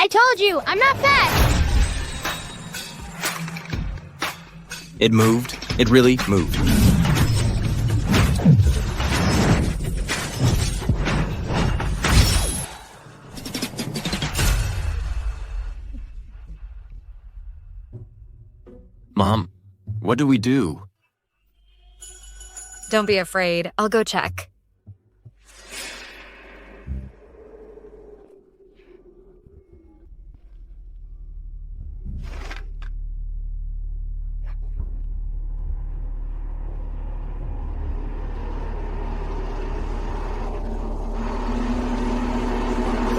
I told you, I'm not fat! It moved. It really moved. Mom, what do we do? Don't be afraid. I'll go check.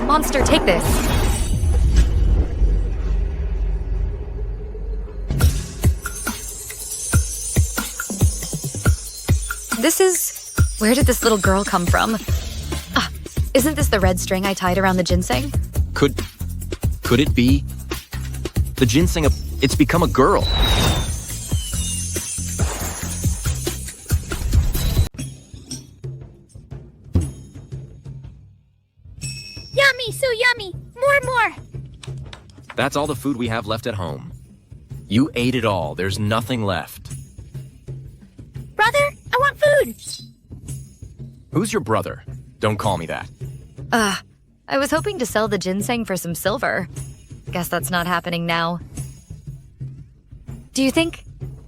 Monster, take this. This is... Where did this little girl come from? Isn't this the red string I tied around the ginseng? Could it be? The ginseng, it's become a girl. Yummy, so yummy! More! That's all the food we have left at home. You ate it all. There's nothing left. Brother, I want food! Who's your brother? Don't call me that. I was hoping to sell the ginseng for some silver. Guess that's not happening now. Do you think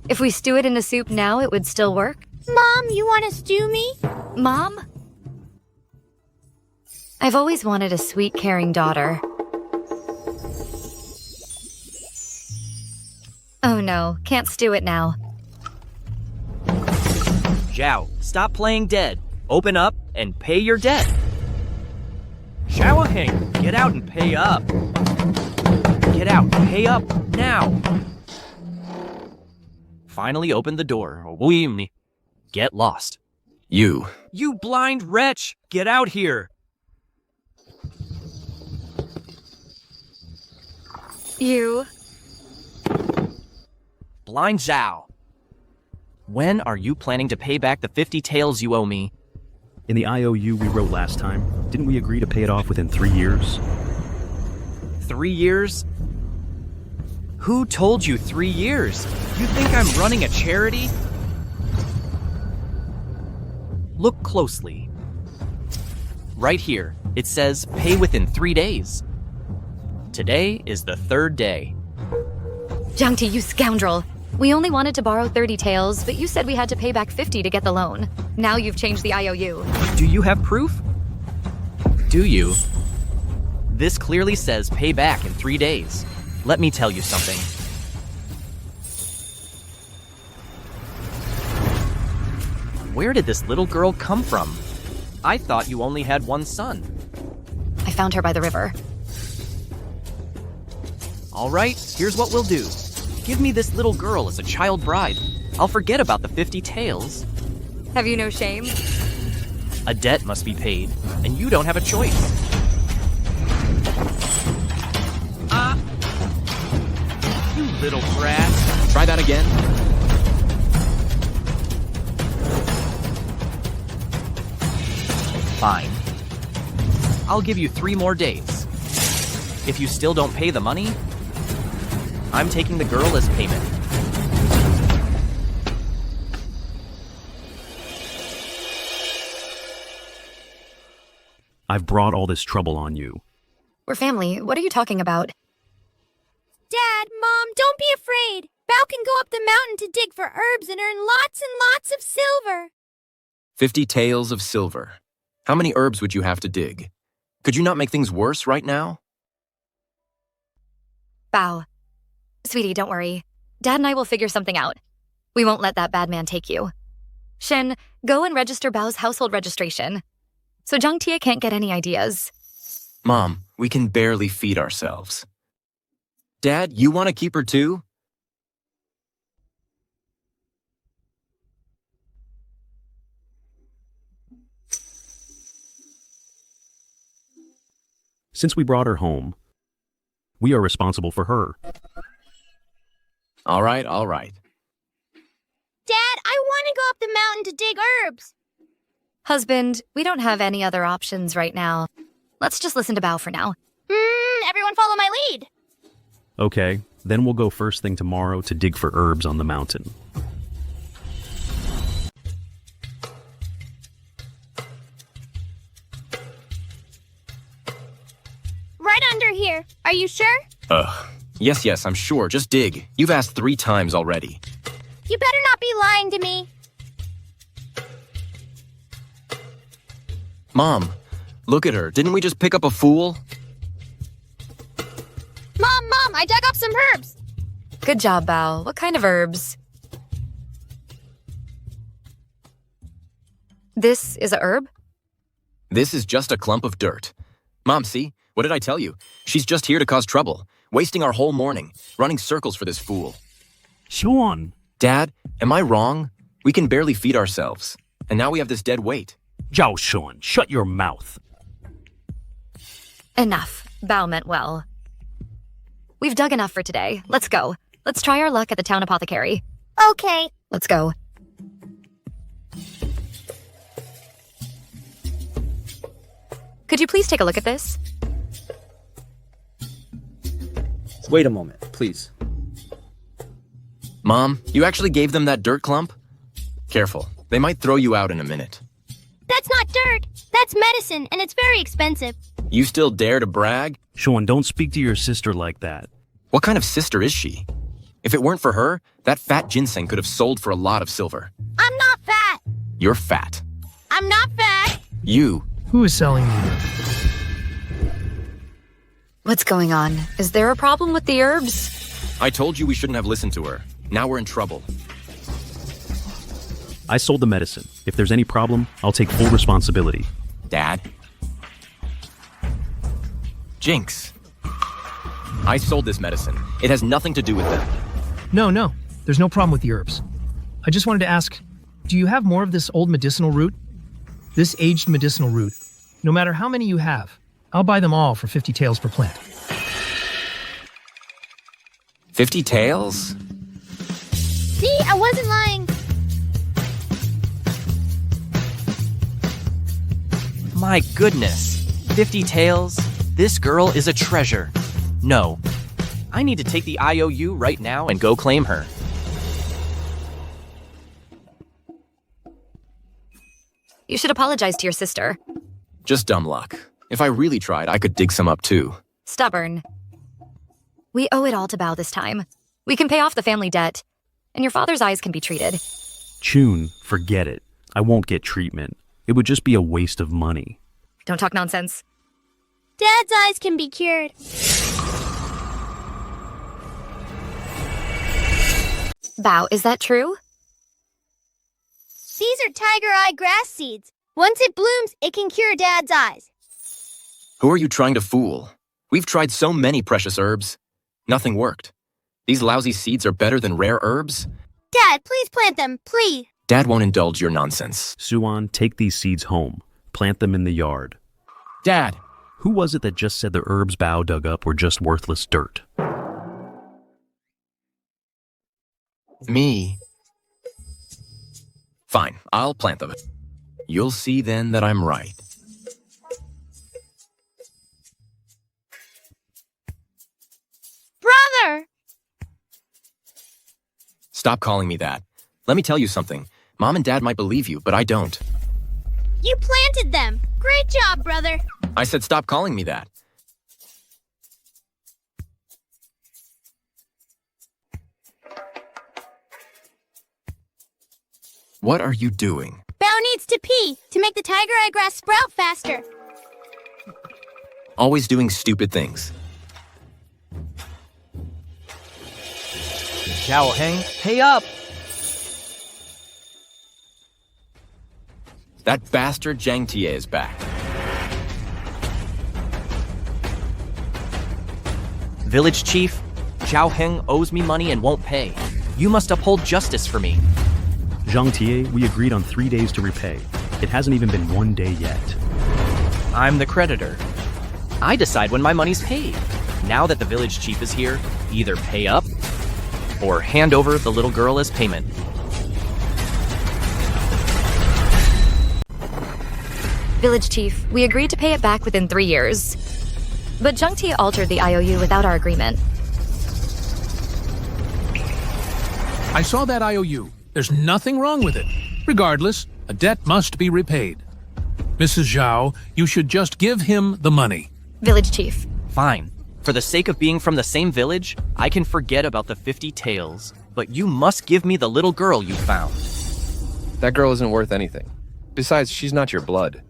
if we stew it in a soup now, it would still work? Mom, you want to stew me? Mom? I've always wanted a sweet, caring daughter. Oh no, can't stew it now. Zhao, stop playing dead. Open up and pay your debt. Xiaoheng, get out and pay up. Get out, pay up, now. Finally open the door. Get lost. You. You blind wretch, get out here. You. Blind Zhao. When are you planning to pay back the 50 taels you owe me? In the IOU we wrote last time, didn't we agree to pay it off within 3 years? 3 years? Who told you 3 years? You think I'm running a charity? Look closely. Right here, it says pay within 3 days. Today is the 3rd day. Jiangti, you scoundrel! We only wanted to borrow 30 taels, but you said we had to pay back 50 to get the loan. Now you've changed the IOU. Do you have proof? Do you? This clearly says pay back in 3 days. Let me tell you something. Where did this little girl come from? I thought you only had one son. I found her by the river. All right, here's what we'll do. Give me this little girl as a child bride. I'll forget about the 50 taels. Have you no shame? A debt must be paid, and you don't have a choice. You little brat. Try that again. Fine. I'll give you 3 more days. If you still don't pay the money, I'm taking the girl as payment. I've brought all this trouble on you. We're family. What are you talking about? Dad, Mom, don't be afraid. Bao can go up the mountain to dig for herbs and earn lots and lots of silver. 50 taels of silver. How many herbs would you have to dig? Could you not make things worse right now? Bao. Sweetie, don't worry. Dad and I will figure something out. We won't let that bad man take you. Shen, go and register Bao's household registration. So Jiangtia can't get any ideas. Mom, we can barely feed ourselves. Dad, you want to keep her too? Since we brought her home, we are responsible for her. All right, all right. Dad, I want to go up the mountain to dig herbs. Husband, we don't have any other options right now. Let's just listen to Bao for now. Everyone follow my lead. Okay, then we'll go first thing tomorrow to dig for herbs on the mountain. Right under here. Are you sure? Yes, I'm sure. Just dig. You've asked 3 times already. You better not be lying to me. Mom, look at her. Didn't we just pick up a fool? Mom, I dug up some herbs. Good job, Bao. What kind of herbs? This is a herb? This is just a clump of dirt. Mom, see? What did I tell you? She's just here to cause trouble, wasting our whole morning, running circles for this fool. Sean! Dad, am I wrong? We can barely feed ourselves, and now we have this dead weight. Zhao Sean, shut your mouth. Enough. Bao meant well. We've dug enough for today. Let's go. Let's try our luck at the town apothecary. Okay. Let's go. Could you please take a look at this? Wait a moment, please. Mom, you actually gave them that dirt clump? Careful, they might throw you out in a minute. That's not dirt. That's medicine, and it's very expensive. You still dare to brag? Sean, don't speak to your sister like that. What kind of sister is she? If it weren't for her, that fat ginseng could have sold for a lot of silver. I'm not fat. You're fat. I'm not fat. You. Who is selling you? What's going on? Is there a problem with the herbs? I told you we shouldn't have listened to her. Now we're in trouble. I sold the medicine. If there's any problem, I'll take full responsibility. Dad? Jinx. I sold this medicine. It has nothing to do with them. No. There's no problem with the herbs. I just wanted to ask, do you have more of this old medicinal root? This aged medicinal root. No matter how many you have, I'll buy them all for 50 taels per plant. 50 taels? See, I wasn't lying. My goodness. 50 taels? This girl is a treasure. No. I need to take the IOU right now and go claim her. You should apologize to your sister. Just dumb luck. If I really tried, I could dig some up too. Stubborn. We owe it all to Bao this time. We can pay off the family debt, and your father's eyes can be treated. Chun, forget it. I won't get treatment. It would just be a waste of money. Don't talk nonsense. Dad's eyes can be cured. Bao, is that true? These are tiger eye grass seeds. Once it blooms, it can cure Dad's eyes. Who are you trying to fool? We've tried so many precious herbs. Nothing worked. These lousy seeds are better than rare herbs? Dad, please plant them, please. Dad won't indulge your nonsense. Suan, take these seeds home. Plant them in the yard. Dad! Who was it that just said the herbs Bao dug up were just worthless dirt? Me. Fine, I'll plant them. You'll see then that I'm right. Brother! Stop calling me that. Let me tell you something. Mom and Dad might believe you, but I don't. You planted them. Great job, brother. I said stop calling me that. What are you doing? Bao needs to pee to make the tiger eye grass sprout faster. Always doing stupid things. Zhao Heng, pay up! That bastard Zhang Tie is back. Village Chief, Zhao Heng owes me money and won't pay. You must uphold justice for me. Zhang Tie, we agreed on 3 days to repay. It hasn't even been 1 day yet. I'm the creditor. I decide when my money's paid. Now that the village chief is here, either pay up or hand over the little girl as payment. Village Chief, we agreed to pay it back within 3 years. but Zhangti altered the IOU without our agreement. I saw that IOU. There's nothing wrong with it. Regardless, a debt must be repaid. Mrs. Zhao, you should just give him the money. Village chief. Fine. For the sake of being from the same village, I can forget about the 50 taels. But you must give me the little girl you found. That girl isn't worth anything. Besides, she's not your blood.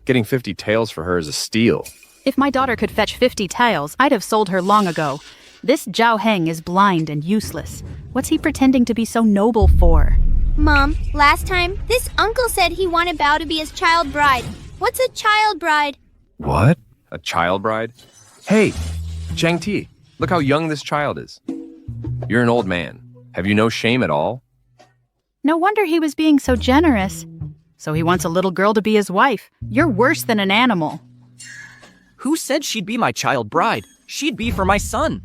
Getting 50 taels for her is a steal. If my daughter could fetch 50 taels, I'd have sold her long ago. This Zhao Heng is blind and useless. What's he pretending to be so noble for? Mom, last time, this uncle said he wanted Bao to be his child bride. What's a child bride? What? A child bride? Hey, Zhangti, look how young this child is. You're an old man. Have you no shame at all? No wonder he was being so generous. So he wants a little girl to be his wife. You're worse than an animal. Who said she'd be my child bride? She'd be for my son.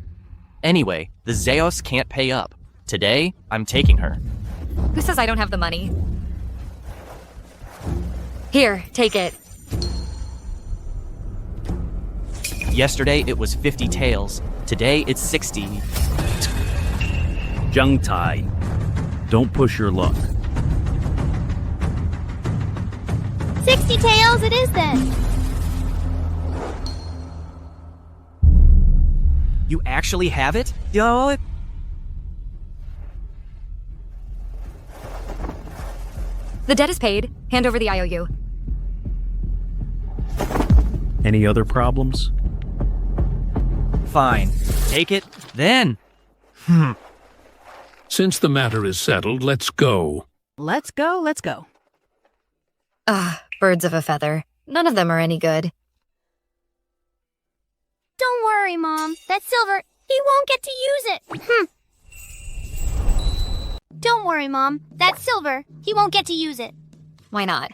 Anyway, the Zeos can't pay up. Today, I'm taking her. Who says I don't have the money? Here, take it. Yesterday, it was 50 taels. Today, it's 60. Zhang Tai, don't push your luck. 60 taels it is then. You actually have it? Yo. The debt is paid. Hand over the IOU. Any other problems? Fine. Take it, then. Since the matter is settled, let's go. Let's go, let's go. Birds of a feather. None of them are any good. Don't worry, Mom. That silver, he won't get to use it. Don't worry, Mom. That silver, he won't get to use it. Why not?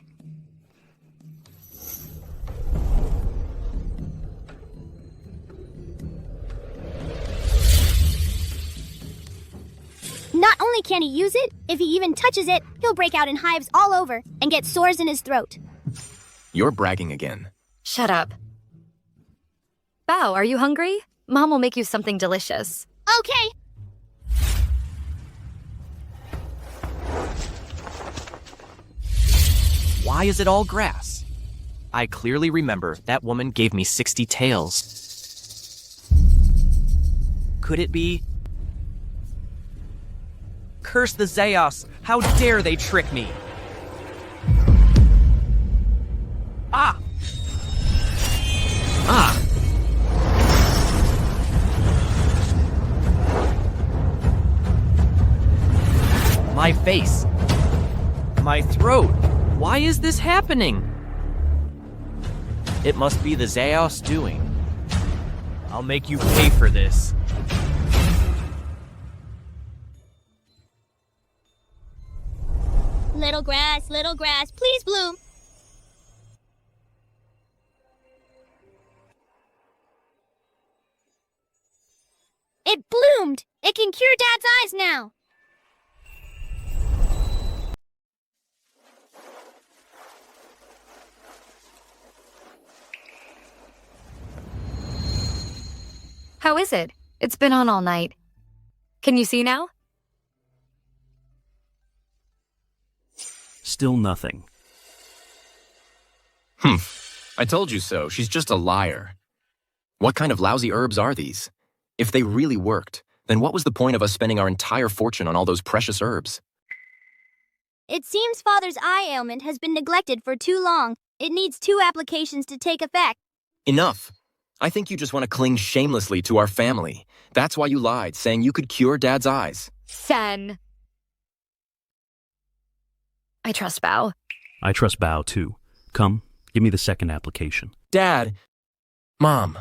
Not only can he use it, if he even touches it, he'll break out in hives all over and get sores in his throat. You're bragging again. Shut up. Bao, are you hungry? Mom will make you something delicious. Okay. Why is it all grass? I clearly remember that woman gave me 60 taels. Could it be? Curse the Zeos! How dare they trick me! Ah! Ah! My face. My throat. Why is this happening? It must be the Zeos doing. I'll make you pay for this. Little grass, please bloom. It bloomed. It can cure Dad's eyes now. How is it? It's been on all night. Can you see now? Still nothing. I told you so. She's just a liar. What kind of lousy herbs are these? If they really worked, then what was the point of us spending our entire fortune on all those precious herbs? It seems Father's eye ailment has been neglected for too long. It needs 2 applications to take effect. Enough. I think you just want to cling shamelessly to our family. That's why you lied, saying you could cure Dad's eyes. Sen. I trust Bao. I trust Bao too. Come, give me the second application. Dad! Mom!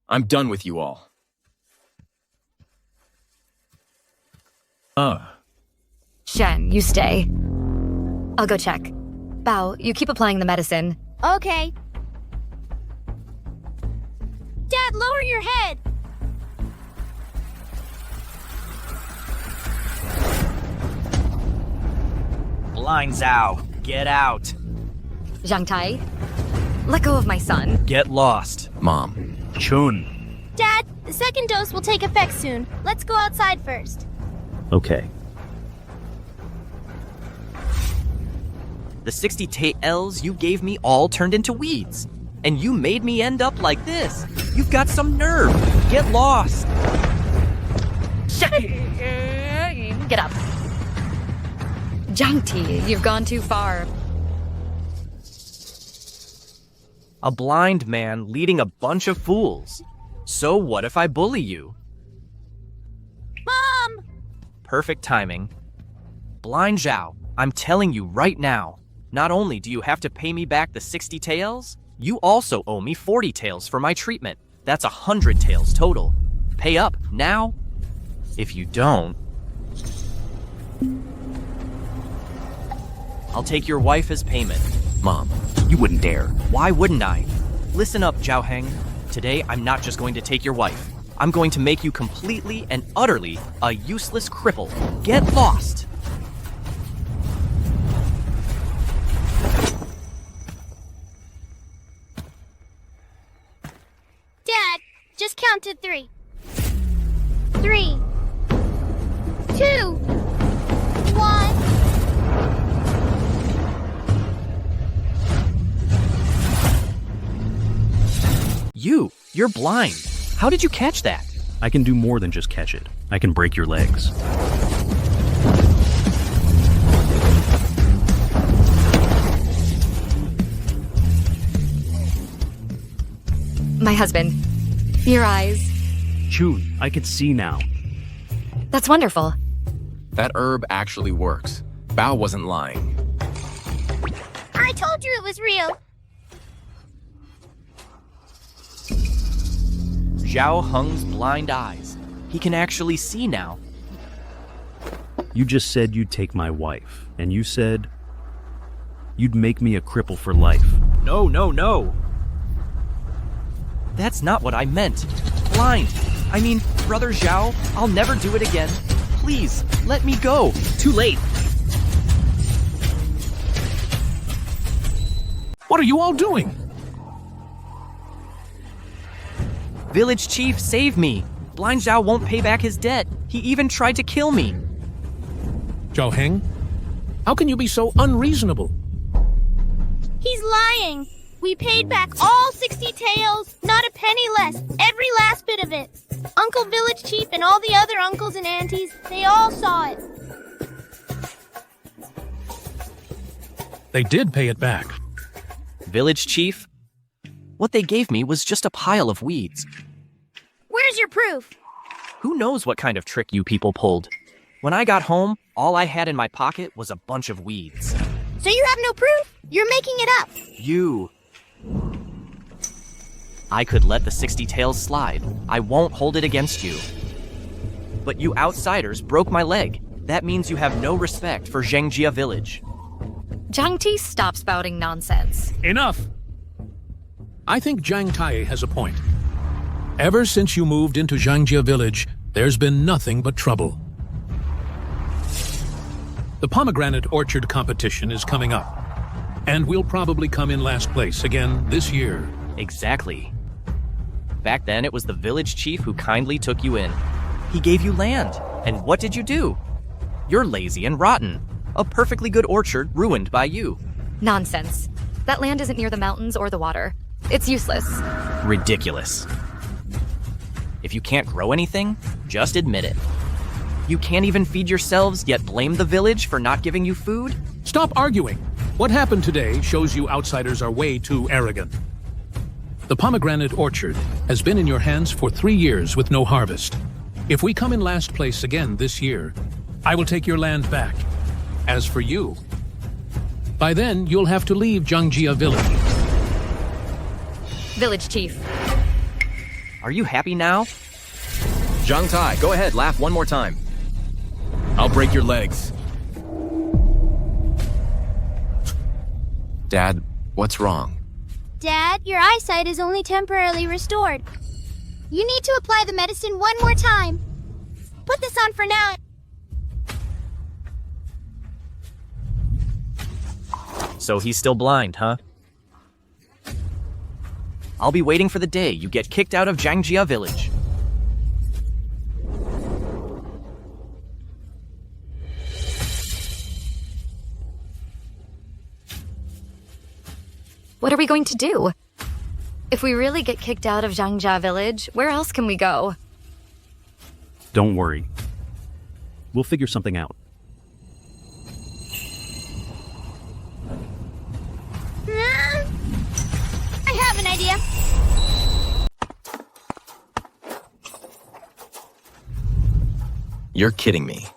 I'm done with you all. Shen, you stay. I'll go check. Bao, you keep applying the medicine. Okay. Dad, lower your head. Blind Zhao, get out. Zhang Tai. Let go of my son. Get lost. Mom. Chun. Dad, the second dose will take effect soon. Let's go outside first. Okay. The 60 taels you gave me all turned into weeds. And you made me end up like this. You've got some nerve. Get lost. Get up. Jiangti, you've gone too far. A blind man leading a bunch of fools. So what if I bully you? Mom! Perfect timing. Blind Zhao, I'm telling you right now, not only do you have to pay me back the 60 taels, you also owe me 40 taels for my treatment. That's 100 taels total. Pay up now. If you don't, I'll take your wife as payment. Mom, you wouldn't dare. Why wouldn't I? Listen up, Zhao Heng. Today, I'm not just going to take your wife. I'm going to make you completely and utterly a useless cripple. Get lost! Dad, just count to 3. 3, 2, 1. You're blind. How did you catch that? I can do more than just catch it. I can break your legs. My husband. Your eyes. Chun, I can see now. That's wonderful. That herb actually works. Bao wasn't lying. I told you it was real. Zhao Heng's blind eyes. He can actually see now. You just said you'd take my wife, and you said you'd make me a cripple for life. No. That's not what I meant. Blind. I mean, Brother Zhao, I'll never do it again. Please, let me go. Too late. What are you all doing? Village Chief, save me. Blind Zhao won't pay back his debt. He even tried to kill me. Zhao Heng, how can you be so unreasonable? He's lying. We paid back all 60 taels, not a penny less, every last bit of it. Uncle Village Chief and all the other uncles and aunties, they all saw it. They did pay it back. Village Chief, what they gave me was just a pile of weeds. Where's your proof? Who knows what kind of trick you people pulled? When I got home, all I had in my pocket was a bunch of weeds. So you have no proof? You're making it up. I could let the 60 taels slide. I won't hold it against you. But you outsiders broke my leg. That means you have no respect for Zhengjia village. Jiangti, stop spouting nonsense. Enough! I think Jiang Tai has a point. Ever since you moved into Zhangjia village, there's been nothing but trouble. The pomegranate orchard competition is coming up, and we'll probably come in last place again this year. Exactly. Back then, it was the village chief who kindly took you in. He gave you land, and what did you do? You're lazy and rotten. A perfectly good orchard ruined by you. Nonsense. That land isn't near the mountains or the water. It's useless. Ridiculous. If you can't grow anything, just admit it. You can't even feed yourselves, yet blame the village for not giving you food? Stop arguing. What happened today shows you outsiders are way too arrogant. The pomegranate orchard has been in your hands for 3 years with no harvest. If we come in last place again this year, I will take your land back. As for you, by then you'll have to leave Zhangjia village. Village Chief. Are you happy now? Zhang Tai, go ahead, laugh one more time. I'll break your legs. Dad, what's wrong? Dad, your eyesight is only temporarily restored. You need to apply the medicine one more time. Put this on for now. So he's still blind, huh? I'll be waiting for the day you get kicked out of Jiangjia village. What are we going to do? If we really get kicked out of Jiangjia village, where else can we go? Don't worry. We'll figure something out. I have an idea. You're kidding me.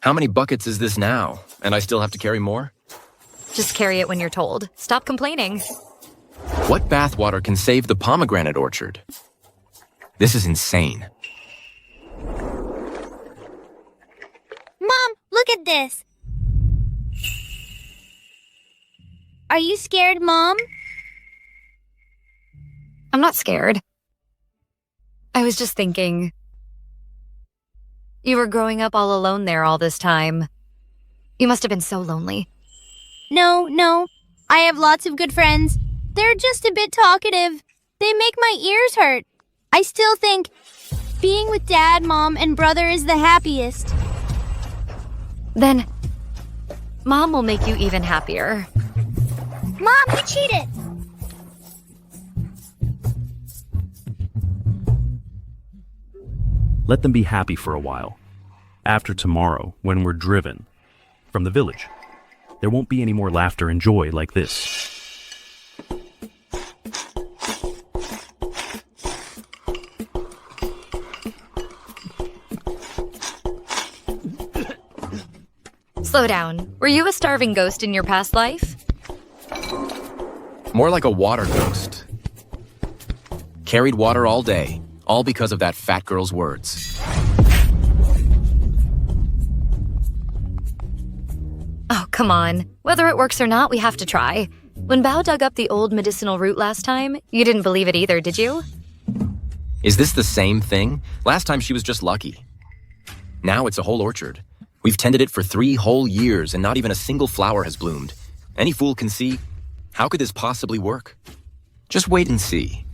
How many buckets is this now? And I still have to carry more? Just carry it when you're told. Stop complaining. What bathwater can save the pomegranate orchard? This is insane. Mom, look at this. Are you scared, Mom? I'm not scared. I was just thinking. You were growing up all alone there all this time. You must have been so lonely. No. I have lots of good friends. They're just a bit talkative. They make my ears hurt. I still think being with Dad, Mom, and brother is the happiest. Then, Mom will make you even happier. Mom, you cheated! Let them be happy for a while. After tomorrow, when we're driven from the village, there won't be any more laughter and joy like this. Slow down. Were you a starving ghost in your past life? More like a water ghost. Carried water all day, all because of that fat girl's words. Oh, come on. Whether it works or not, we have to try. When Bao dug up the old medicinal root last time, you didn't believe it either, did you? Is this the same thing? Last time she was just lucky. Now it's a whole orchard. We've tended it for 3 whole years and not even a single flower has bloomed. Any fool can see. How could this possibly work? Just wait and see.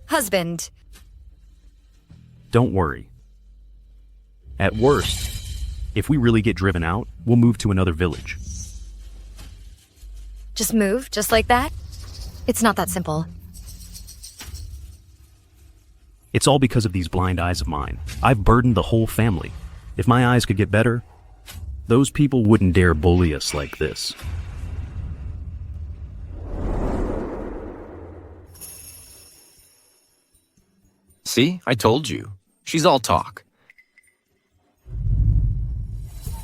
Husband. Don't worry. At worst, if we really get driven out, we'll move to another village. Just move, just like that? It's not that simple. It's all because of these blind eyes of mine. I've burdened the whole family. If my eyes could get better, those people wouldn't dare bully us like this. See? I told you. She's all talk.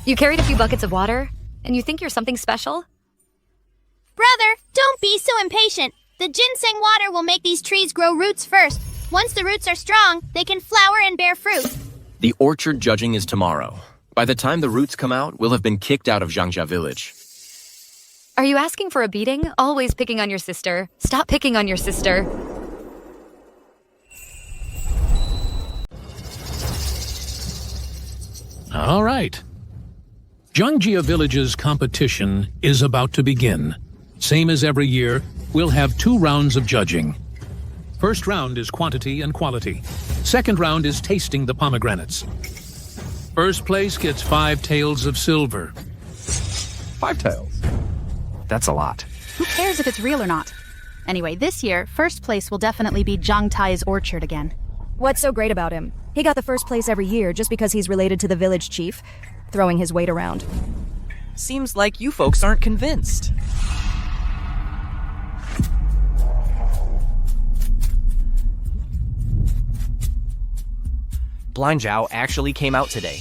You carried a few buckets of water, and you think you're something special? Brother, don't be so impatient. The ginseng water will make these trees grow roots first. Once the roots are strong, they can flower and bear fruit. The orchard judging is tomorrow. By the time the roots come out, we'll have been kicked out of Jiangjia village. Are you asking for a beating? Always picking on your sister. Stop picking on your sister. All right. Jiangjia Village's competition is about to begin. Same as every year, we'll have 2 rounds of judging. First round is quantity and quality. Second round is tasting the pomegranates. First place gets 5 taels of silver. 5 taels? That's a lot. Who cares if it's real or not? Anyway, this year, first place will definitely be Zhang Tai's orchard again. What's so great about him? He got the first place every year just because he's related to the village chief, throwing his weight around. Seems like you folks aren't convinced. Blind Zhao actually came out today.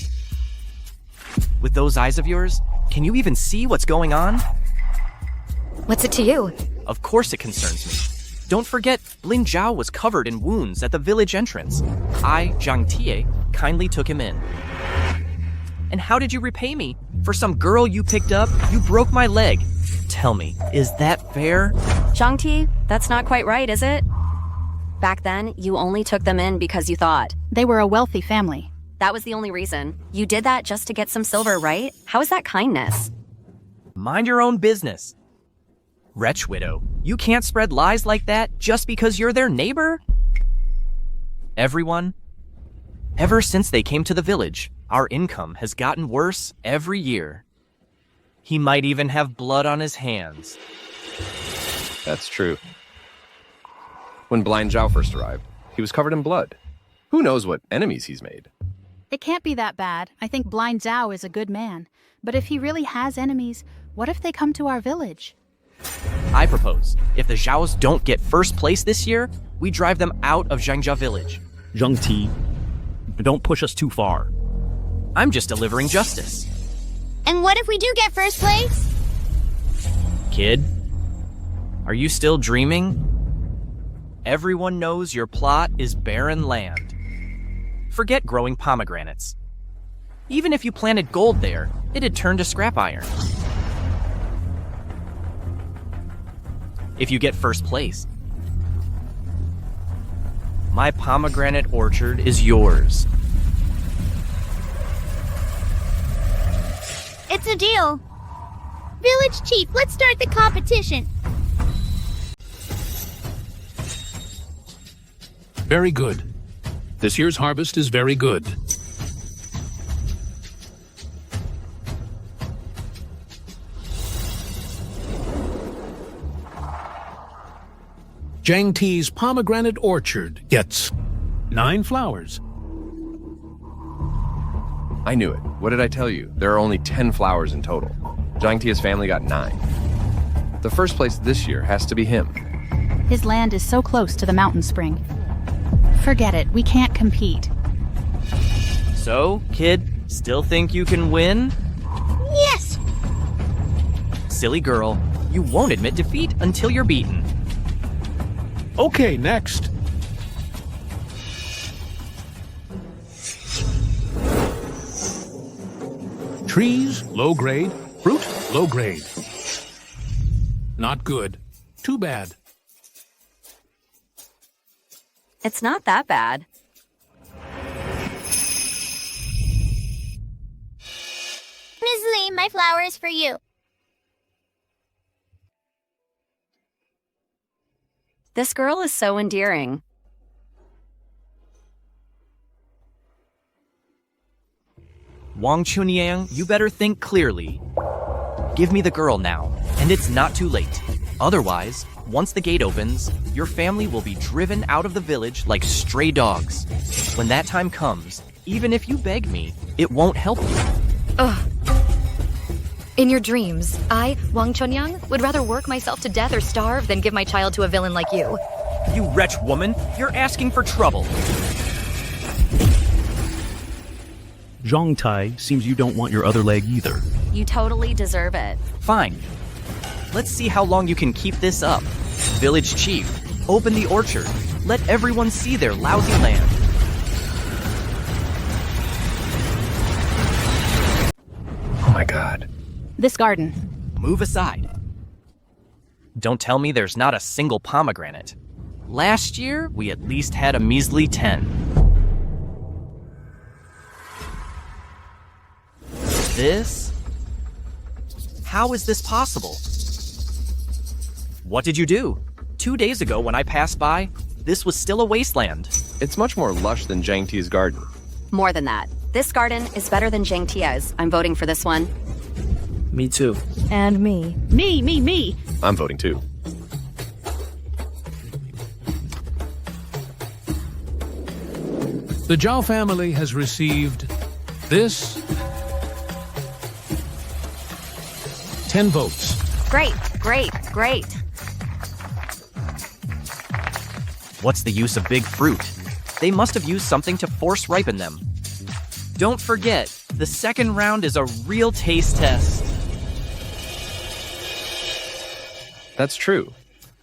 With those eyes of yours, can you even see what's going on? What's it to you? Of course it concerns me. Don't forget, Lin Zhao was covered in wounds at the village entrance. I, Zhang Tie, kindly took him in. And how did you repay me? For some girl you picked up, you broke my leg. Tell me, is that fair? Zhang, that's not quite right, is it? Back then, you only took them in because you thought. They were a wealthy family. That was the only reason. You did that just to get some silver, right? How is that kindness? Mind your own business. Wretch widow, you can't spread lies like that just because you're their neighbor? Everyone, ever since they came to the village, our income has gotten worse every year. He might even have blood on his hands. That's true. When Blind Zhao first arrived, he was covered in blood. Who knows what enemies he's made? It can't be that bad. I think Blind Zhao is a good man. But if he really has enemies, what if they come to our village? I propose, if the Zhaos don't get first place this year, we drive them out of Zhangjia village. Zhang Ti, don't push us too far. I'm just delivering justice. And what if we do get first place? Kid, are you still dreaming? Everyone knows your plot is barren land. Forget growing pomegranates. Even if you planted gold there, it'd turn to scrap iron. If you get first place, my pomegranate orchard is yours. It's a deal. Village Chief, let's start the competition. Very good. This year's harvest is very good. Zhang Ti's pomegranate orchard gets 9 flowers. I knew it. What did I tell you? There are only 10 flowers in total. Zhang Ti's family got 9. The first place this year has to be him. His land is so close to the mountain spring. Forget it, we can't compete. So, kid, still think you can win? Yes! Silly girl, you won't admit defeat until you're beaten. Okay, next. Trees, low grade. Fruit, low grade. Not good. Too bad. It's not that bad. Ms. Lee, my flower is for you. This girl is so endearing. Wang Chunyang, you better think clearly. Give me the girl now, and it's not too late. Otherwise, once the gate opens, your family will be driven out of the village like stray dogs. When that time comes, even if you beg me, it won't help you. Ugh. In your dreams, I, Wang Chunyang, would rather work myself to death or starve than give my child to a villain like you. You wretch woman, you're asking for trouble. Zhang Tai, seems you don't want your other leg either. You totally deserve it. Fine. Let's see how long you can keep this up. Village Chief, open the orchard. Let everyone see their lousy land. Oh my god. This garden. Move aside. Don't tell me there's not a single pomegranate. Last year, we at least had a measly 10. This? How is this possible? What did you do? 2 days ago when I passed by, this was still a wasteland. It's much more lush than Zhang Ti's garden. More than that. This garden is better than Zhang Tia's. I'm voting for this one. Me too. And me. Me. I'm voting too. The Zhao family has received this 10 votes. Great. What's the use of big fruit? They must have used something to force ripen them. Don't forget, the second round is a real taste test. That's true.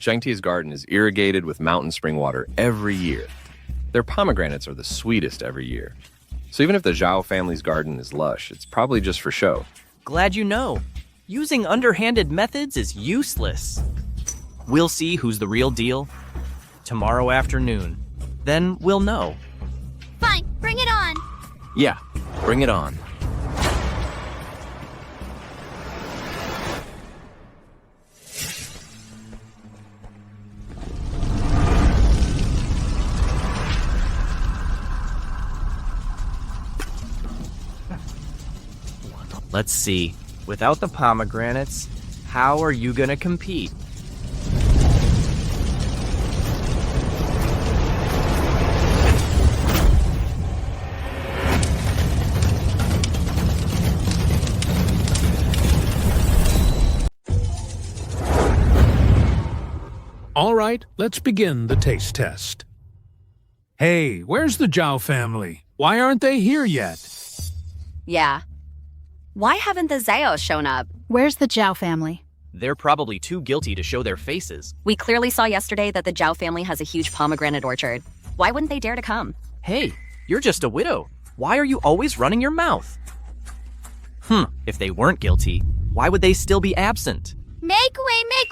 Zhang Ti's garden is irrigated with mountain spring water every year. Their pomegranates are the sweetest every year. So even if the Zhao family's garden is lush, it's probably just for show. Glad you know. Using underhanded methods is useless. We'll see who's the real deal tomorrow afternoon. Then we'll know. Fine, bring it on. Yeah, bring it on. Let's see. Without the pomegranates, how are you gonna compete? All right, let's begin the taste test. Hey, where's the Zhao family? Why aren't they here yet? Yeah. Why haven't the Zayos shown up? Where's the Zhao family? They're probably too guilty to show their faces. We clearly saw yesterday that the Zhao family has a huge pomegranate orchard. Why wouldn't they dare to come? Hey, you're just a widow. Why are you always running your mouth? If they weren't guilty, why would they still be absent? Make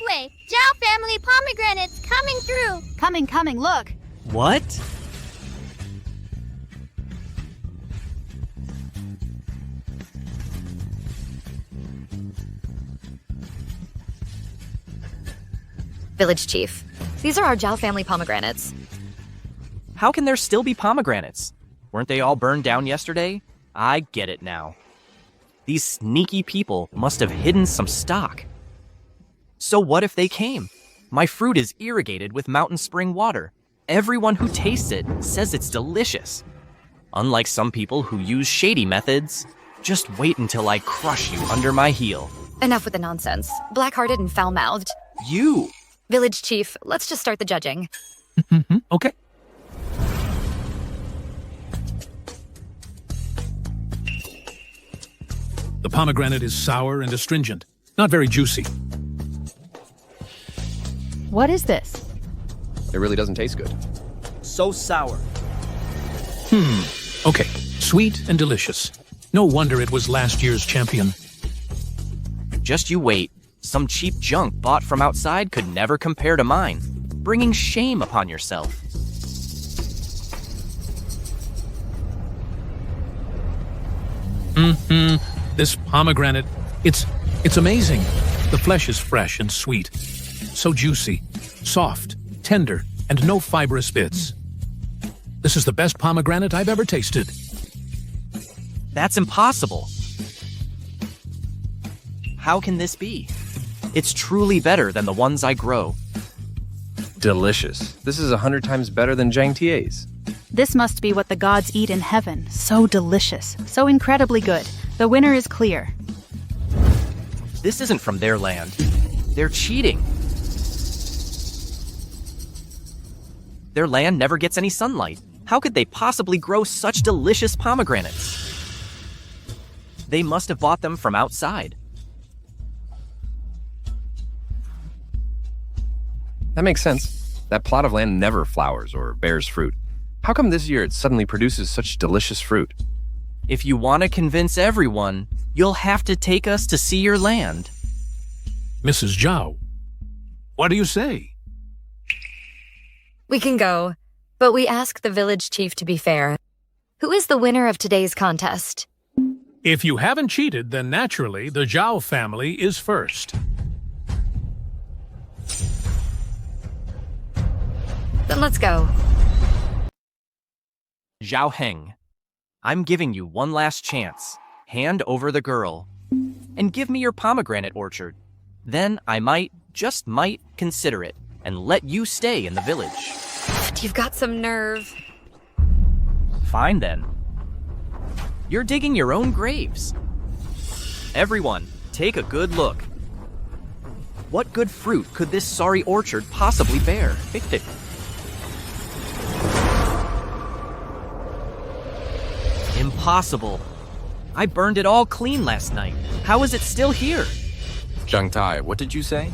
way! Zhao family pomegranates coming through! Coming, look! What? Village Chief, these are our Zhao family pomegranates. How can there still be pomegranates? Weren't they all burned down yesterday? I get it now. These sneaky people must have hidden some stock. So what if they came? My fruit is irrigated with mountain spring water. Everyone who tastes it says it's delicious. Unlike some people who use shady methods, just wait until I crush you under my heel. Enough with the nonsense. Black-hearted and foul-mouthed. You! Village Chief, let's just start the judging. Okay. The pomegranate is sour and astringent, not very juicy. What is this? It really doesn't taste good. So sour. Okay, sweet and delicious. No wonder it was last year's champion. Just you wait. Some cheap junk bought from outside could never compare to mine, bringing shame upon yourself. This pomegranate, it's amazing. The flesh is fresh and sweet. So juicy, soft, tender, and no fibrous bits. This is the best pomegranate I've ever tasted. That's impossible. How can this be? It's truly better than the ones I grow. Delicious. This is 100 times better than Zhang Tie's. This must be what the gods eat in heaven. So delicious. So incredibly good. The winner is clear. This isn't from their land. They're cheating. Their land never gets any sunlight. How could they possibly grow such delicious pomegranates? They must have bought them from outside. That makes sense. That plot of land never flowers or bears fruit. How come this year it suddenly produces such delicious fruit? If you want to convince everyone, you'll have to take us to see your land. Mrs. Zhao, what do you say? We can go, but we ask the village chief to be fair. Who is the winner of today's contest? If you haven't cheated, then naturally the Zhao family is first. Then let's go. Zhao Heng, I'm giving you one last chance. Hand over the girl. And give me your pomegranate orchard. Then I might, just might, consider it and let you stay in the village. You've got some nerve. Fine then. You're digging your own graves. Everyone, take a good look. What good fruit could this sorry orchard possibly bear? Impossible. I burned it all clean last night. How is it still here? Zhang Tai, what did you say?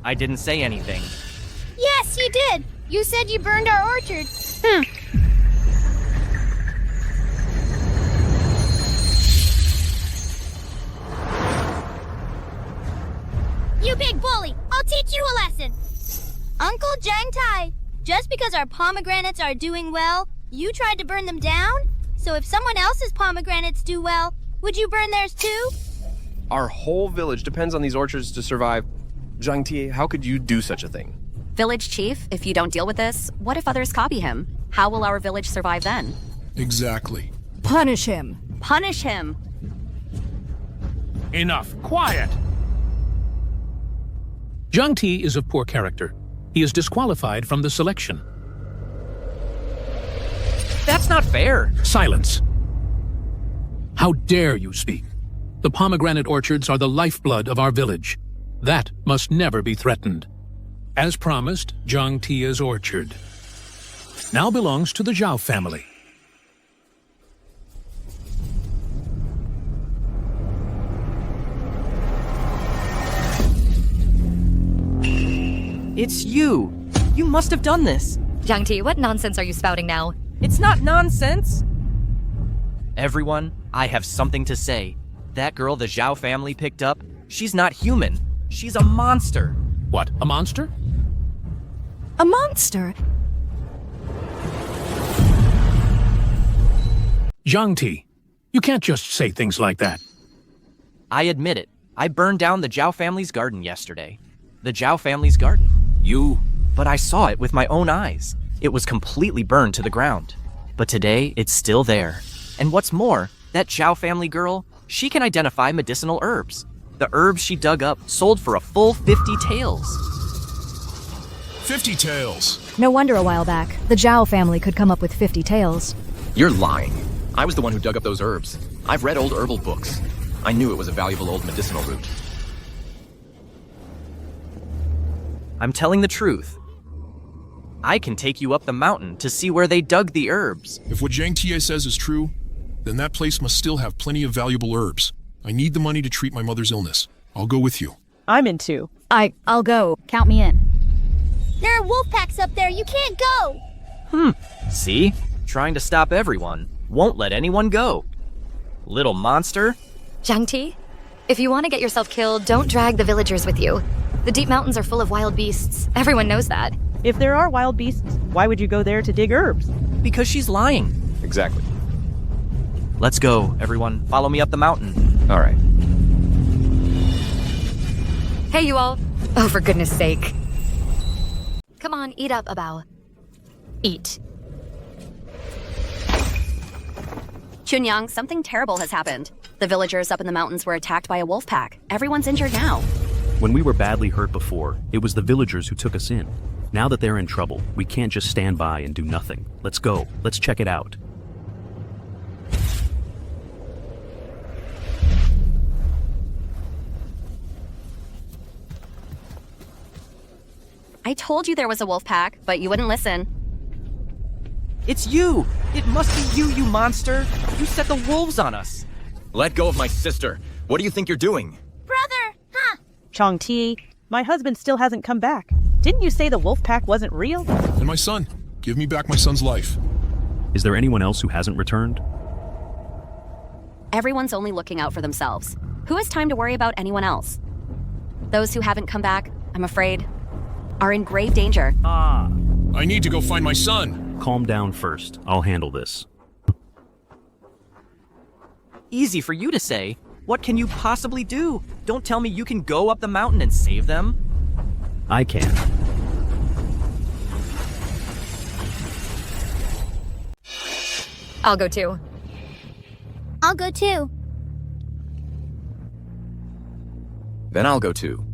I didn't say anything. Yes, you did. You said you burned our orchard. You big bully! I'll teach you a lesson! Uncle Zhang Tai, just because our pomegranates are doing well, You tried to burn them down? So if someone else's pomegranates do well, would you burn theirs too? Our whole village depends on these orchards to survive. Zhang Tie, how could you do such a thing? Village chief, if you don't deal with this, what if others copy him? How will our village survive then? Exactly. Punish him. Punish him. Enough. Quiet! Zhang Tie is of poor character. He is disqualified from the selection. That's not fair. Silence. How dare you speak? The pomegranate orchards are the lifeblood of our village. That must never be threatened. As promised, Zhang Tie's orchard now belongs to the Zhao family. It's you. You must have done this. Zhang Tie, what nonsense are you spouting now? It's not nonsense. Everyone, I have something to say. That girl the Zhao family picked up, she's not human. She's a monster. What, a monster? A monster? Zhang Tie, you can't just say things like that. I admit it. I burned down the Zhao family's garden yesterday. The Zhao family's garden. You... But I saw it with my own eyes. It was completely burned to the ground. But today, it's still there. And what's more, that Zhao family girl, she can identify medicinal herbs. The herbs she dug up sold for a full 50 taels. 50 taels. No wonder a while back, the Zhao family could come up with 50 taels. You're lying. I was the one who dug up those herbs. I've read old herbal books. I knew it was a valuable old medicinal root. I'm telling the truth. I can take you up the mountain to see where they dug the herbs. If what Zhang Tie says is true, then that place must still have plenty of valuable herbs. I need the money to treat my mother's illness. I'll go with you. I'm in too. I'll go. Count me in. There are wolf packs up there. You can't go. See? Trying to stop everyone. Won't let anyone go. Little monster. Zhang Tie, if you want to get yourself killed, don't drag the villagers with you. The deep mountains are full of wild beasts. Everyone knows that. If there are wild beasts, why would you go there to dig herbs? Because she's lying. Exactly. Let's go, everyone. Follow me up the mountain. All right. Hey, you all. Oh, for goodness sake. Come on, eat up, Abao. Eat. Chunyang, something terrible has happened. The villagers up in the mountains were attacked by a wolf pack. Everyone's injured now. When we were badly hurt before, it was the villagers who took us in. Now that they're in trouble, we can't just stand by and do nothing. Let's go. Let's check it out. I told you there was a wolf pack, but you wouldn't listen. It's you! It must be you, you monster! You set the wolves on us! Let go of my sister. What do you think you're doing? Brother, huh? Zhang Tie, my husband still hasn't come back. Didn't you say the wolf pack wasn't real? And my son. Give me back my son's life. Is there anyone else who hasn't returned? Everyone's only looking out for themselves. Who has time to worry about anyone else? Those who haven't come back, I'm afraid, are in grave danger. I need to go find my son. Calm down first. I'll handle this. Easy for you to say. What can you possibly do? Don't tell me you can go up the mountain and save them. I can. I'll go too. I'll go too. Then I'll go too.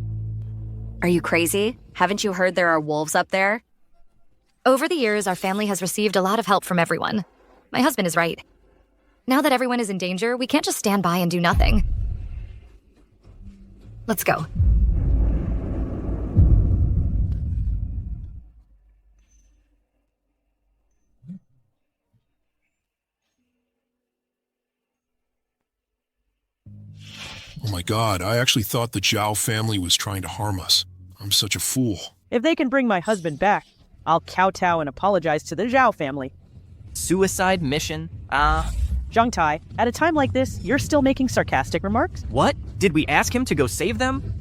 Are you crazy? Haven't you heard there are wolves up there? Over the years, our family has received a lot of help from everyone. My husband is right. Now that everyone is in danger, we can't just stand by and do nothing. Let's go. Oh my god, I actually thought the Zhao family was trying to harm us. I'm such a fool. If they can bring my husband back, I'll kowtow and apologize to the Zhao family. Suicide mission? Zhang Tai, at a time like this, you're still making sarcastic remarks? What? Did we ask him to go save them?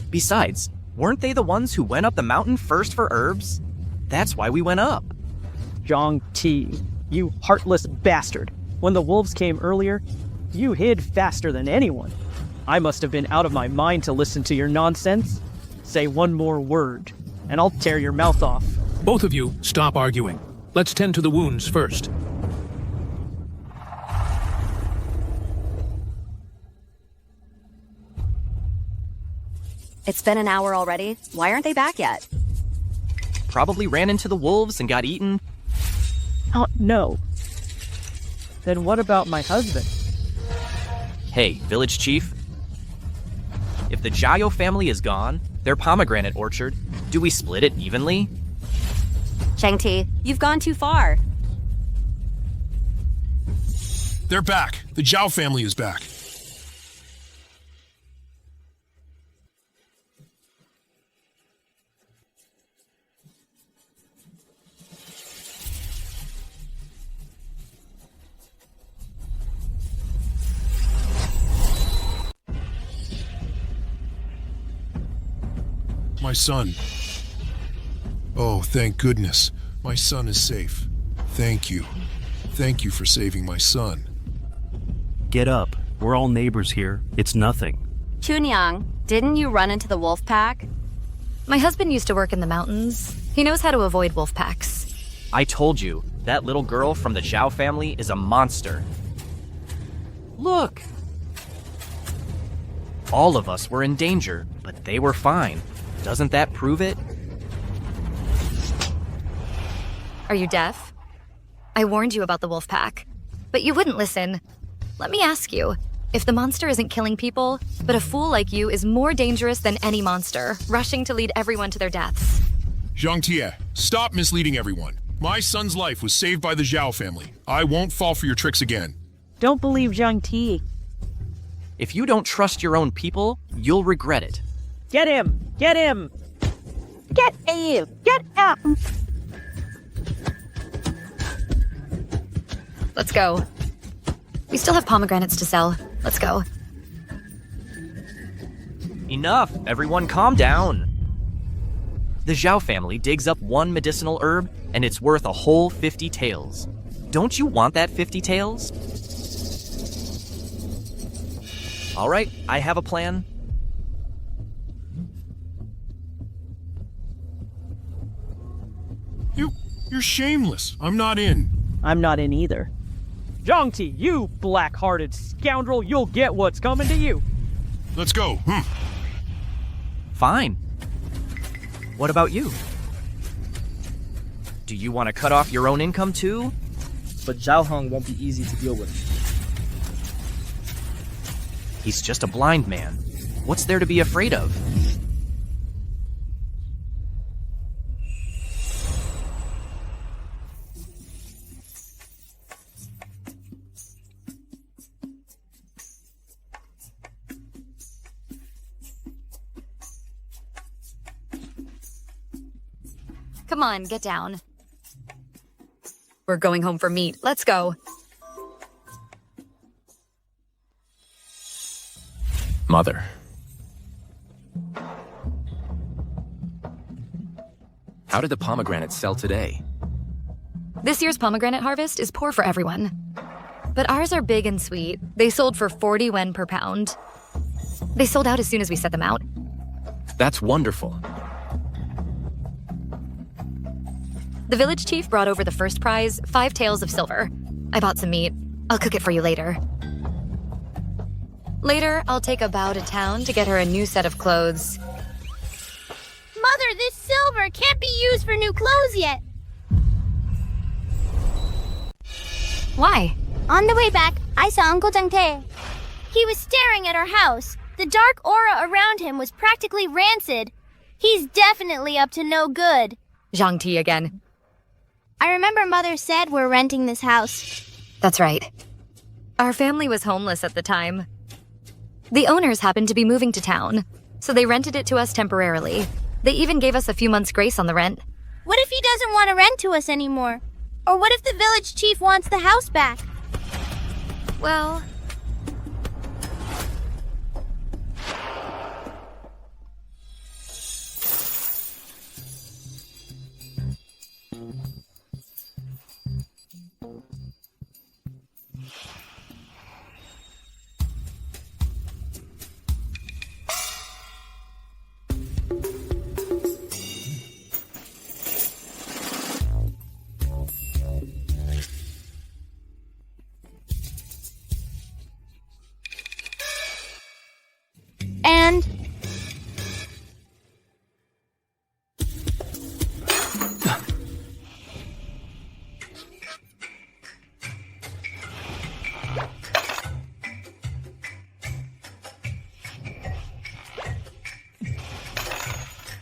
Besides, weren't they the ones who went up the mountain first for herbs? That's why we went up. Zhang Ti, You heartless bastard. When the wolves came earlier, you hid faster than anyone. I must have been out of my mind to listen to your nonsense. Say one more word, and I'll tear your mouth off. Both of you, stop arguing. Let's tend to the wounds first. It's been an hour already. Why aren't they back yet? Probably ran into the wolves and got eaten. Oh, no. Then what about my husband? Hey, village chief. If the Jayo family is gone, their pomegranate orchard, do we split it evenly? Zhangti, you've gone too far. They're back. The Zhao family is back. My son. Oh, thank goodness. My son is safe. Thank you. Thank you for saving my son. Get up. We're all neighbors here. It's nothing. Chunyang, didn't you run into the wolf pack? My husband used to work in the mountains. He knows how to avoid wolf packs. I told you, that little girl from the Zhao family is a monster. Look! All of us were in danger, but they were fine. Doesn't that prove it? Are you deaf? I warned you about the wolf pack, but you wouldn't listen. Let me ask you, if the monster isn't killing people, but a fool like you is more dangerous than any monster, rushing to lead everyone to their deaths. Zhang Tie, stop misleading everyone. My son's life was saved by the Zhao family. I won't fall for your tricks again. Don't believe Zhang Tie. If you don't trust your own people, you'll regret it. Get him! Get him! Get him! Get him! Let's go. We still have pomegranates to sell. Let's go. Enough! Everyone calm down! The Zhao family digs up one medicinal herb, and it's worth a whole 50 taels. Don't you want that 50 taels? All right, I have a plan. You're shameless. I'm not in. I'm not in either. Zhangti, you black-hearted scoundrel, you'll get what's coming to you. Let's go. Fine. What about you? Do you want to cut off your own income too? But Zhao Heng won't be easy to deal with. He's just a blind man. What's there to be afraid of? Come on, get down. We're going home for meat. Let's go. Mother. How did the pomegranates sell today? This year's pomegranate harvest is poor for everyone. But ours are big and sweet. They sold for 40 wen per pound. They sold out as soon as we set them out. That's wonderful. The village chief brought over the first prize, 5 taels of silver. I bought some meat. I'll cook it for you later. Later, I'll take a bow to town to get her a new set of clothes. Mother, this silver can't be used for new clothes yet. Why? On the way back, I saw Uncle Zhang Tie. He was staring at our house. The dark aura around him was practically rancid. He's definitely up to no good. Zhang Tie again. I remember Mother said we're renting this house. That's right. Our family was homeless at the time. The owners happened to be moving to town, so they rented it to us temporarily. They even gave us a few months' grace on the rent. What if he doesn't want to rent to us anymore? Or what if the village chief wants the house back? Well...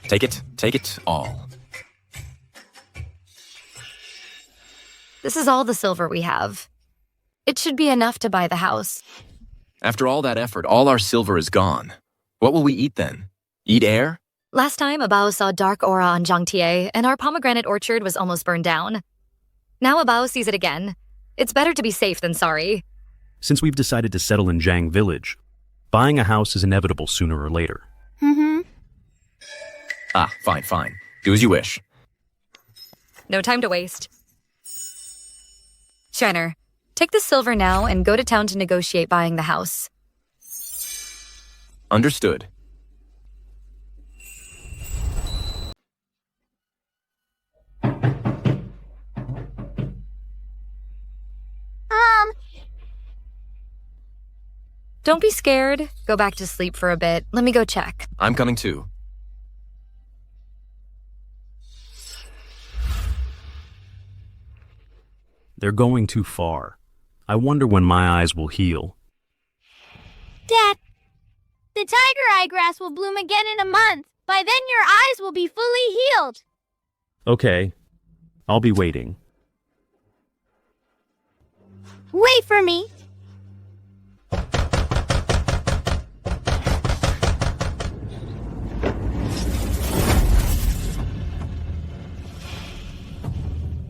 Take it all. This is all the silver we have. It should be enough to buy the house. After all that effort, all our silver is gone. What will we eat then? Eat air? Last time, Abao saw dark aura on Zhangtie, and our pomegranate orchard was almost burned down. Now Abao sees it again. It's better to be safe than sorry. Since we've decided to settle in Zhang Village, buying a house is inevitable sooner or later. Mm-hmm. Ah, fine. Do as you wish. No time to waste. Shriner, take the silver now and go to town to negotiate buying the house. Understood. Don't be scared. Go back to sleep for a bit. Let me go check. I'm coming too. They're going too far. I wonder when my eyes will heal. Dad, the tiger eye grass will bloom again in a month. By then your eyes will be fully healed. Okay, I'll be waiting. Wait for me.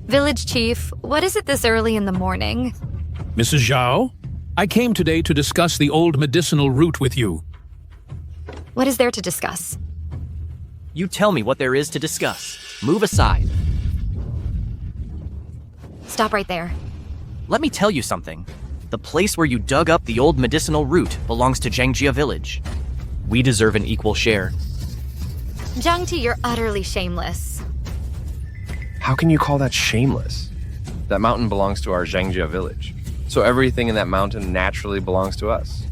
Village Chief, what is it this early in the morning? Mrs. Zhao, I came today to discuss the old medicinal root with you. What is there to discuss? You tell me what there is to discuss. Move aside. Stop right there. Let me tell you something. The place where you dug up the old medicinal root belongs to Zhangjia Village. We deserve an equal share. Zhangti, you're utterly shameless. How can you call that shameless? That mountain belongs to our Zhangjia village. So everything in that mountain naturally belongs to us.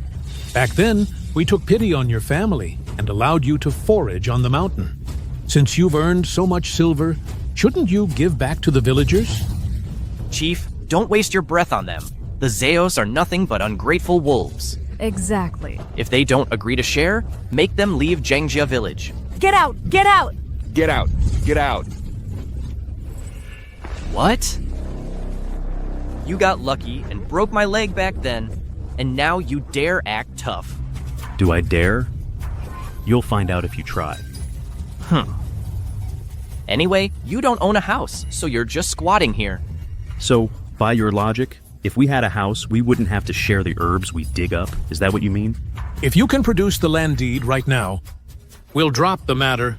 Back then, we took pity on your family and allowed you to forage on the mountain. Since you've earned so much silver, shouldn't you give back to the villagers? Chief, don't waste your breath on them. The Zeos are nothing but ungrateful wolves. Exactly. If they don't agree to share, make them leave Zhangjia village. Get out! Get out! Get out! Get out! What? You got lucky and broke my leg back then, and now you dare act tough. Do I dare? You'll find out if you try. Anyway, you don't own a house, so you're just squatting here. So, by your logic, if we had a house, we wouldn't have to share the herbs we dig up. Is that what you mean? If you can produce the land deed right now, we'll drop the matter.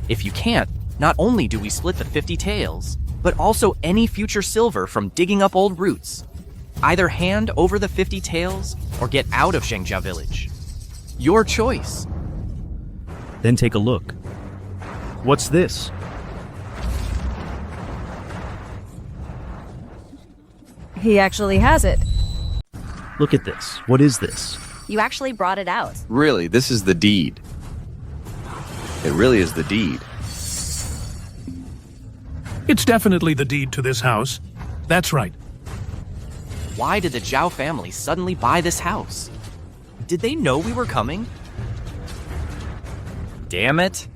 If you can't, not only do we split the 50 taels, but also any future silver from digging up old roots. Either hand over the 50 taels or get out of Zhangjia village. Your choice. Then take a look. What's this? He actually has it. Look at this. What is this? You actually brought it out. Really, this is the deed. It really is the deed. It's definitely the deed to this house. That's right. Why did the Zhao family suddenly buy this house? Did they know we were coming? Damn it.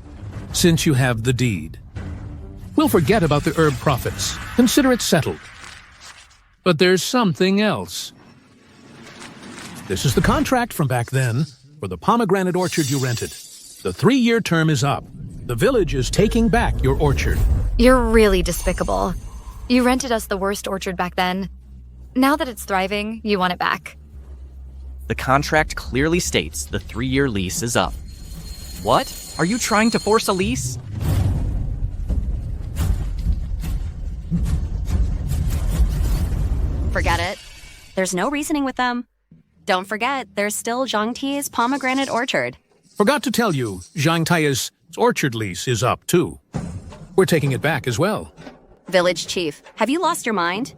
Since you have the deed, we'll forget about the herb profits. Consider it settled. But there's something else. This is the contract from back then for the pomegranate orchard you rented. The 3-year term is up. The village is taking back your orchard. You're really despicable. You rented us the worst orchard back then. Now that it's thriving, you want it back. The contract clearly states the 3-year lease is up. What? Are you trying to force a lease? Forget it. There's no reasoning with them. Don't forget, there's still Zhangtie's pomegranate orchard. Forgot to tell you, Zhang Tai's orchard lease is up too. We're taking it back as well. Village Chief, have you lost your mind?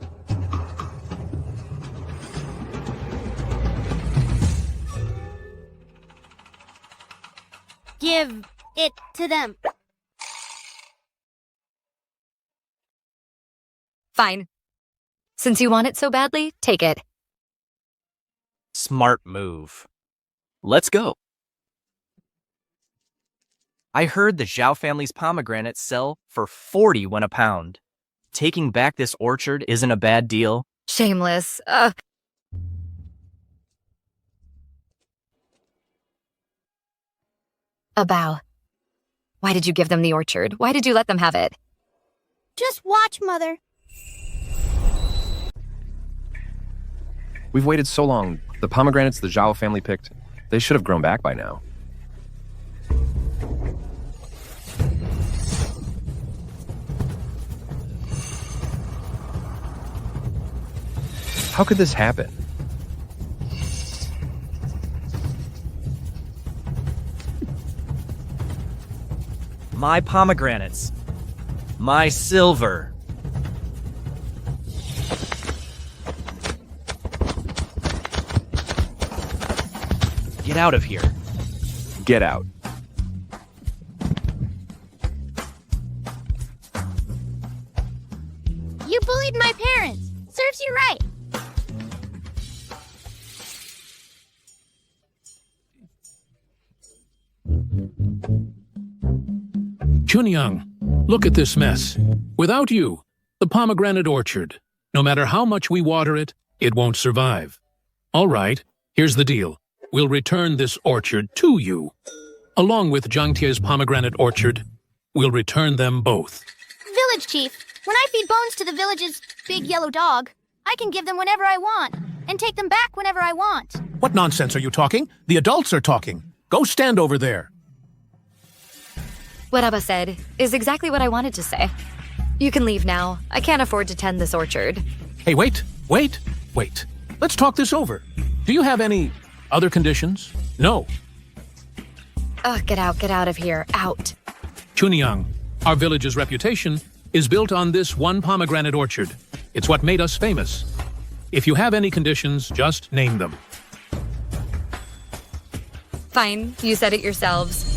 Give it to them. Fine. Since you want it so badly, take it. Smart move. Let's go. I heard the Zhao family's pomegranates sell for 40 when a pound. Taking back this orchard isn't a bad deal. Shameless. A bow. Why did you give them the orchard? Why did you let them have it? Just watch, Mother. We've waited so long. The pomegranates the Zhao family picked, they should have grown back by now. How could this happen? My pomegranates. My silver. Get out of here. Get out. You bullied my parents. Serves you right. Chunyang, look at this mess. Without you, the pomegranate orchard, no matter how much we water it, it won't survive. All right, here's the deal. We'll return this orchard to you. Along with Jiangtie's pomegranate orchard, we'll return them both. Village Chief, when I feed bones to the village's big yellow dog, I can give them whenever I want, and take them back whenever I want. What nonsense are you talking? The adults are talking. Go stand over there. What Abba said is exactly what I wanted to say. You can leave now. I can't afford to tend this orchard. Hey, wait. Let's talk this over. Do you have any other conditions? No. Ugh, get out of here. Out. Chunyang, our village's reputation is built on this one pomegranate orchard. It's what made us famous. If you have any conditions, just name them. Fine, you said it yourselves.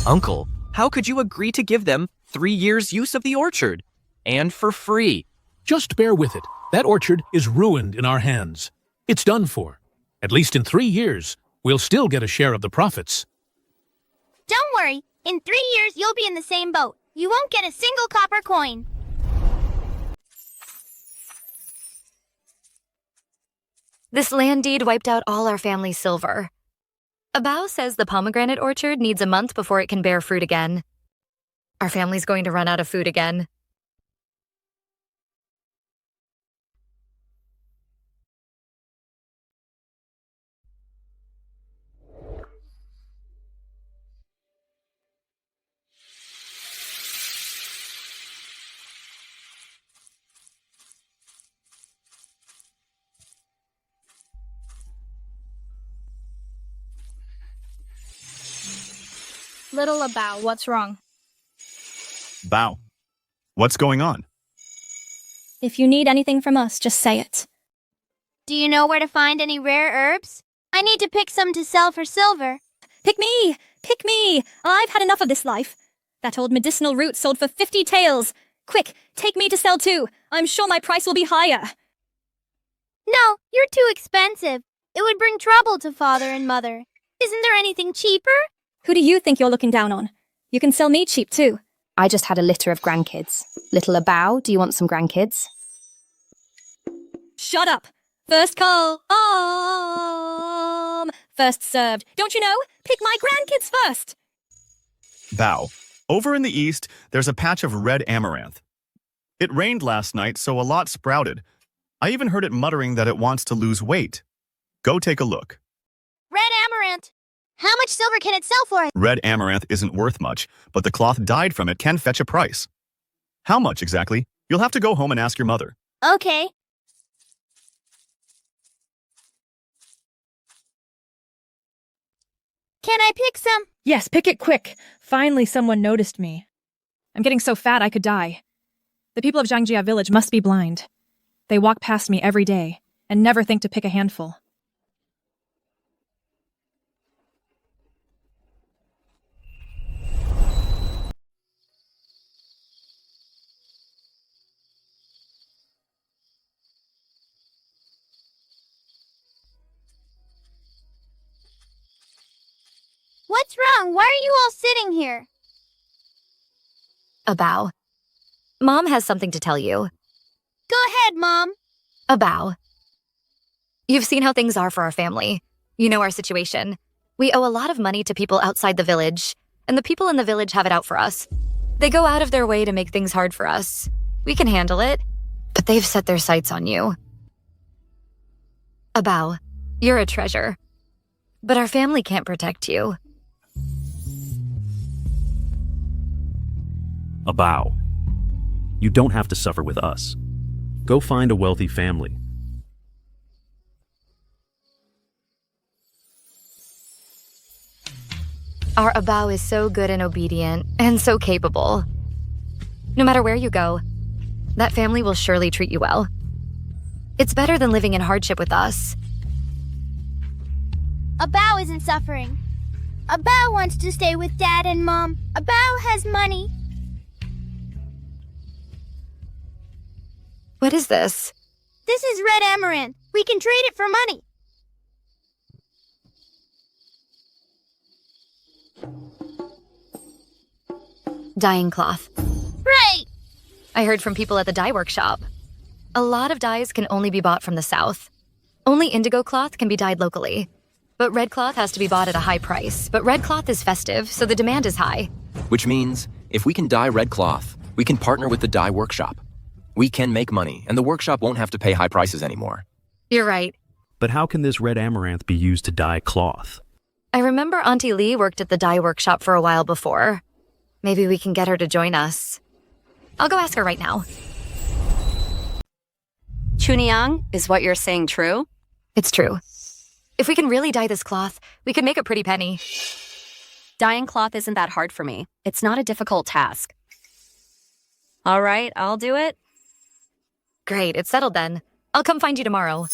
Uncle, how could you agree to give them 3 years' use of the orchard? And for free? Just bear with it. That orchard is ruined in our hands. It's done for. At least in 3 years, we'll still get a share of the profits. Don't worry. In 3 years, you'll be in the same boat. You won't get a single copper coin. This land deed wiped out all our family's silver. Abao says the pomegranate orchard needs a month before it can bear fruit again. Our family's going to run out of food again. Little Abao, what's wrong? Bao, what's going on? If you need anything from us, just say it. Do you know where to find any rare herbs? I need to pick some to sell for silver. Pick me! Pick me! I've had enough of this life. That old medicinal root sold for 50 taels. Quick, take me to sell too. I'm sure my price will be higher. No, you're too expensive. It would bring trouble to Father and Mother. Isn't there anything cheaper? Who do you think you're looking down on? You can sell me cheap too. I just had a litter of grandkids. Little Abao, do you want some grandkids? Shut up! First call. First served. Don't you know? Pick my grandkids first! Bao, over in the east, there's a patch of red amaranth. It rained last night, so a lot sprouted. I even heard it muttering that it wants to lose weight. Go take a look. Red amaranth. How much silver can it sell for? Red amaranth isn't worth much, but the cloth dyed from it can fetch a price. How much exactly? You'll have to go home and ask your mother. Okay. Can I pick some? Yes, pick it quick. Finally, someone noticed me. I'm getting so fat I could die. The people of Jiangjia village must be blind. They walk past me every day and never think to pick a handful. What's wrong? Why are you all sitting here? A bow. Mom has something to tell you. Go ahead, Mom. A bow. You've seen how things are for our family. You know our situation. We owe a lot of money to people outside the village, and the people in the village have it out for us. They go out of their way to make things hard for us. We can handle it, but they've set their sights on you. A bow. You're a treasure. But our family can't protect you. A bow. You don't have to suffer with us. Go find a wealthy family. Our Abao is so good and obedient, and so capable. No matter where you go, that family will surely treat you well. It's better than living in hardship with us. Abao isn't suffering. Abao wants to stay with Dad and Mom. Abao has money. What is this? This is red amaranth. We can trade it for money. Dyeing cloth. Right! I heard from people at the dye workshop. A lot of dyes can only be bought from the south. Only indigo cloth can be dyed locally. But red cloth has to be bought at a high price. But red cloth is festive, so the demand is high. Which means, if we can dye red cloth, we can partner with the dye workshop. We can make money, and the workshop won't have to pay high prices anymore. You're right. But how can this red amaranth be used to dye cloth? I remember Auntie Lee worked at the dye workshop for a while before. Maybe we can get her to join us. I'll go ask her right now. Chuniang, is what you're saying true? It's true. If we can really dye this cloth, we could make a pretty penny. Dyeing cloth isn't that hard for me. It's not a difficult task. All right, I'll do it. Great, it's settled then. I'll come find you tomorrow.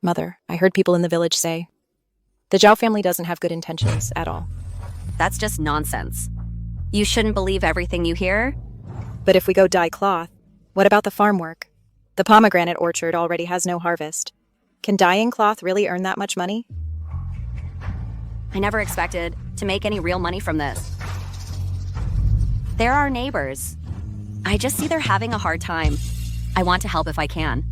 Mother, I heard people in the village say, the Zhao family doesn't have good intentions at all. That's just nonsense. You shouldn't believe everything you hear. But if we go dye cloth, what about the farm work? The pomegranate orchard already has no harvest. Can dyeing cloth really earn that much money? I never expected to make any real money from this. They're our neighbors. I just see they're having a hard time. I want to help if I can.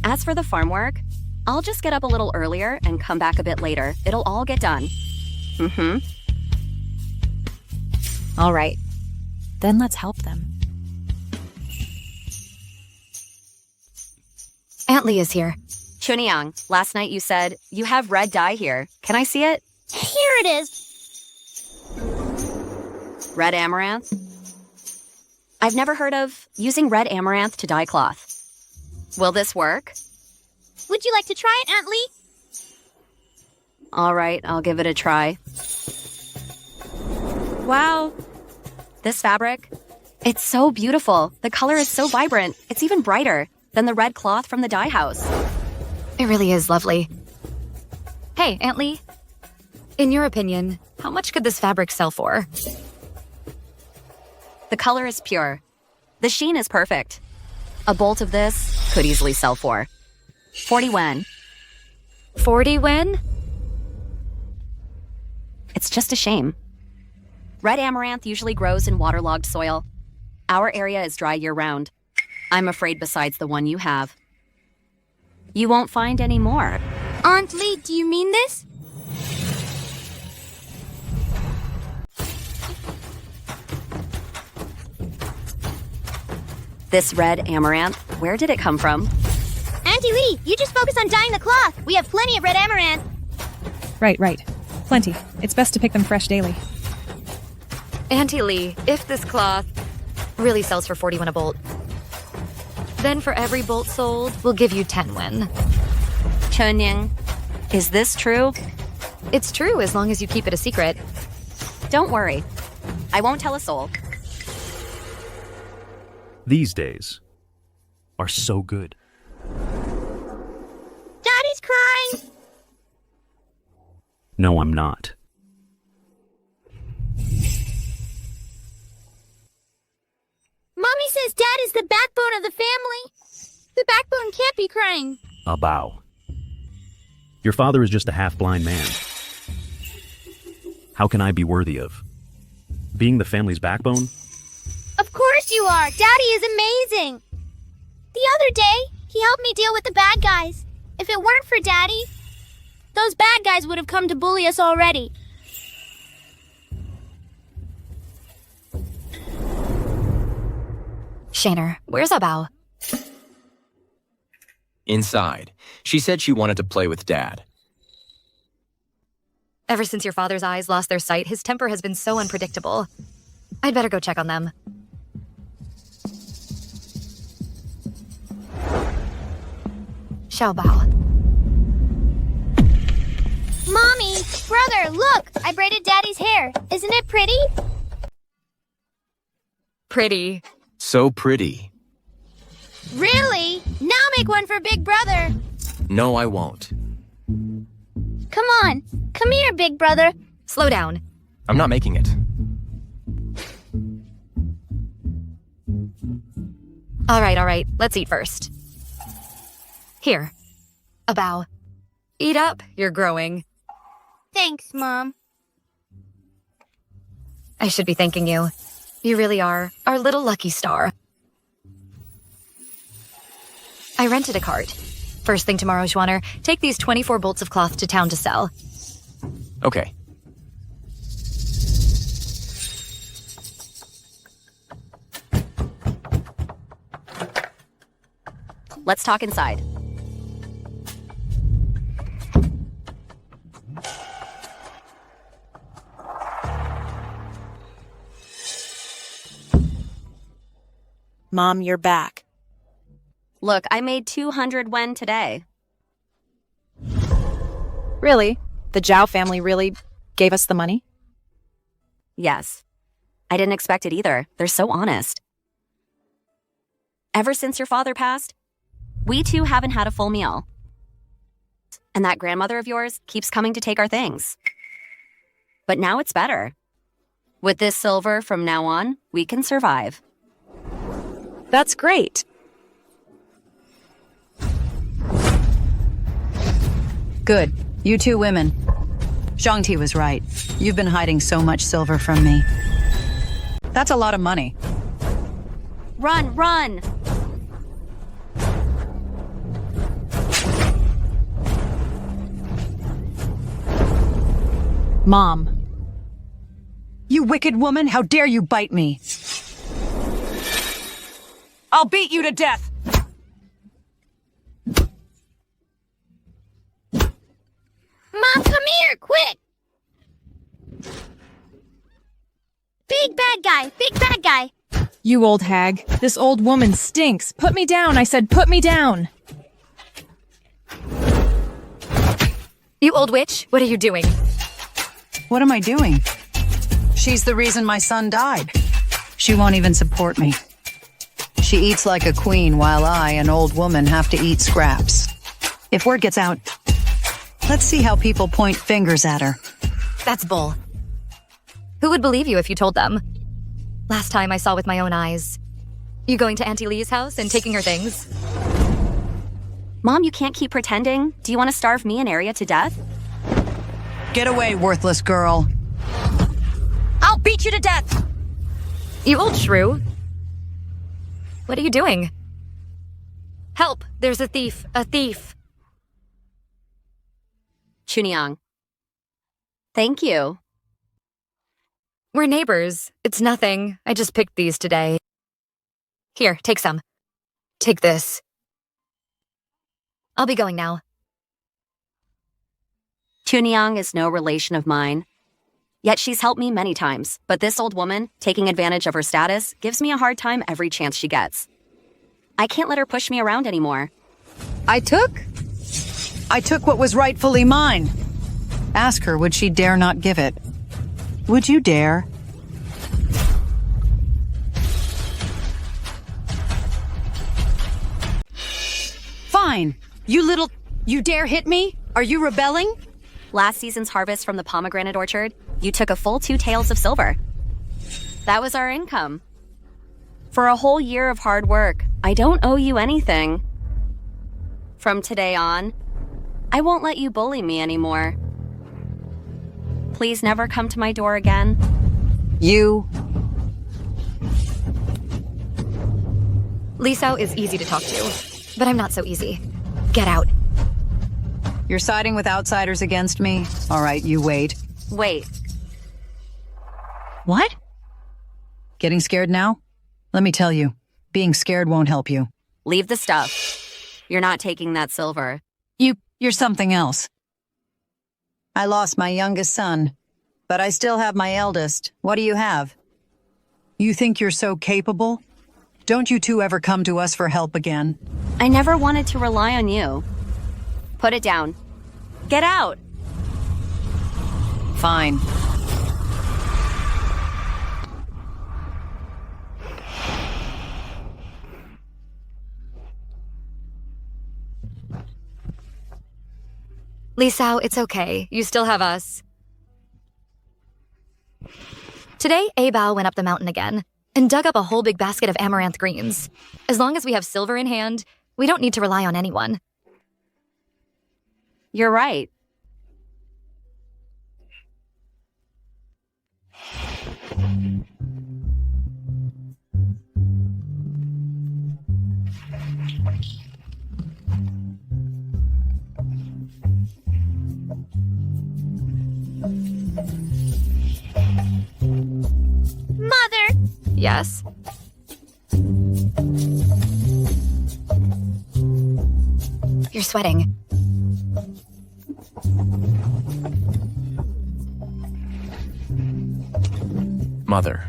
As for the farm work, I'll just get up a little earlier and come back a bit later. It'll all get done. All right. Then let's help them. Aunt Lee is here. Chuniang, last night you said you have red dye here. Can I see it? Here it is. Red amaranth? I've never heard of using red amaranth to dye cloth. Will this work? Would you like to try it, Aunt Lee? All right, I'll give it a try. Wow. This fabric, it's so beautiful. The color is so vibrant. It's even brighter than the red cloth from the dye house. It really is lovely. Hey, Aunt Lee. In your opinion, how much could this fabric sell for? The color is pure. The sheen is perfect. A bolt of this could easily sell for 40 wen. 40 wen? It's just a shame. Red amaranth usually grows in waterlogged soil. Our area is dry year-round. I'm afraid besides the one you have, you won't find any more. Aunt Lee, do you mean this? This red amaranth, where did it come from? Auntie Lee, you just focus on dyeing the cloth. We have plenty of red amaranth. Right. Plenty. It's best to pick them fresh daily. Auntie Lee, if this cloth really sells for 40 wen a bolt, then for every bolt sold, we'll give you 10 wen. Chunying, is this true? It's true as long as you keep it a secret. Don't worry. I won't tell a soul. These days are so good. Daddy's crying. No, I'm not. Mommy says Dad is the backbone of the family. The backbone can't be crying. A bow. Your father is just a half-blind man. How can I be worthy of being the family's backbone? Of course you are. Daddy is amazing. The other day, he helped me deal with the bad guys. If it weren't for Daddy, those bad guys would have come to bully us already. Shaner, where's Abao? Inside. She said she wanted to play with Dad. Ever since your father's eyes lost their sight, his temper has been so unpredictable. I'd better go check on them. Xiaobao. Mommy, brother, look! I braided Daddy's hair. Isn't it pretty? Pretty. So pretty. Really? Now make one for Big Brother. No, I won't. Come on. Come here, Big Brother. Slow down. I'm not making it. All right. Let's eat first. Here. Abao. Eat up. You're growing. Thanks, Mom. I should be thanking you. You really are our little lucky star. I rented a cart. First thing tomorrow, Schwanner, take these 24 bolts of cloth to town to sell. Okay. Let's talk inside. Mom, you're back. Look, I made 200 wen today. Really? The Zhao family really gave us the money? Yes. I didn't expect it either. They're so honest. Ever since your father passed, we two haven't had a full meal. And that grandmother of yours keeps coming to take our things. But now it's better. With this silver from now on, we can survive. That's great. Good. You two women. Zhangti was right. You've been hiding so much silver from me. That's a lot of money. Run, run! Mom. You wicked woman, how dare you bite me? I'll beat you to death! Mom, come here, quick! Big bad guy! You old hag. This old woman stinks. Put me down, I said put me down. You old witch, what are you doing? What am I doing? She's the reason my son died. She won't even support me. She eats like a queen while I, an old woman, have to eat scraps. If word gets out, let's see how people point fingers at her. That's bull. Who would believe you if you told them? Last time I saw with my own eyes. You going to Auntie Lee's house and taking her things? Mom, you can't keep pretending. Do you want to starve me and Arya to death? Get away, worthless girl. I'll beat you to death! You old shrew. What are you doing? Help! There's a thief! A thief! Chuniang. Thank you. We're neighbors. It's nothing. I just picked these today. Here, take some. Take this. I'll be going now. Chuniang is no relation of mine. Yet she's helped me many times, but this old woman, taking advantage of her status, gives me a hard time every chance she gets. I can't let her push me around anymore. I took what was rightfully mine. Ask her, would she dare not give it? Would you dare? Fine. You dare hit me? Are you rebelling? Last season's harvest from the pomegranate orchard, you took a full 2 taels of silver. That was our income. For a whole year of hard work, I don't owe you anything. From today on, I won't let you bully me anymore. Please never come to my door again. You. Lisao is easy to talk to, but I'm not so easy. Get out. You're siding with outsiders against me? All right, you wait. Wait. What? Getting scared now? Let me tell you, being scared won't help you. Leave the stuff. You're not taking that silver. You're something else. I lost my youngest son, but I still have my eldest. What do you have? You think you're so capable? Don't you two ever come to us for help again? I never wanted to rely on you. Put it down. Get out! Fine. Lisao, it's okay. You still have us. Today, Abao went up the mountain again and dug up a whole big basket of amaranth greens. As long as we have silver in hand, we don't need to rely on anyone. You're right. Mother! Yes? You're sweating. Mother,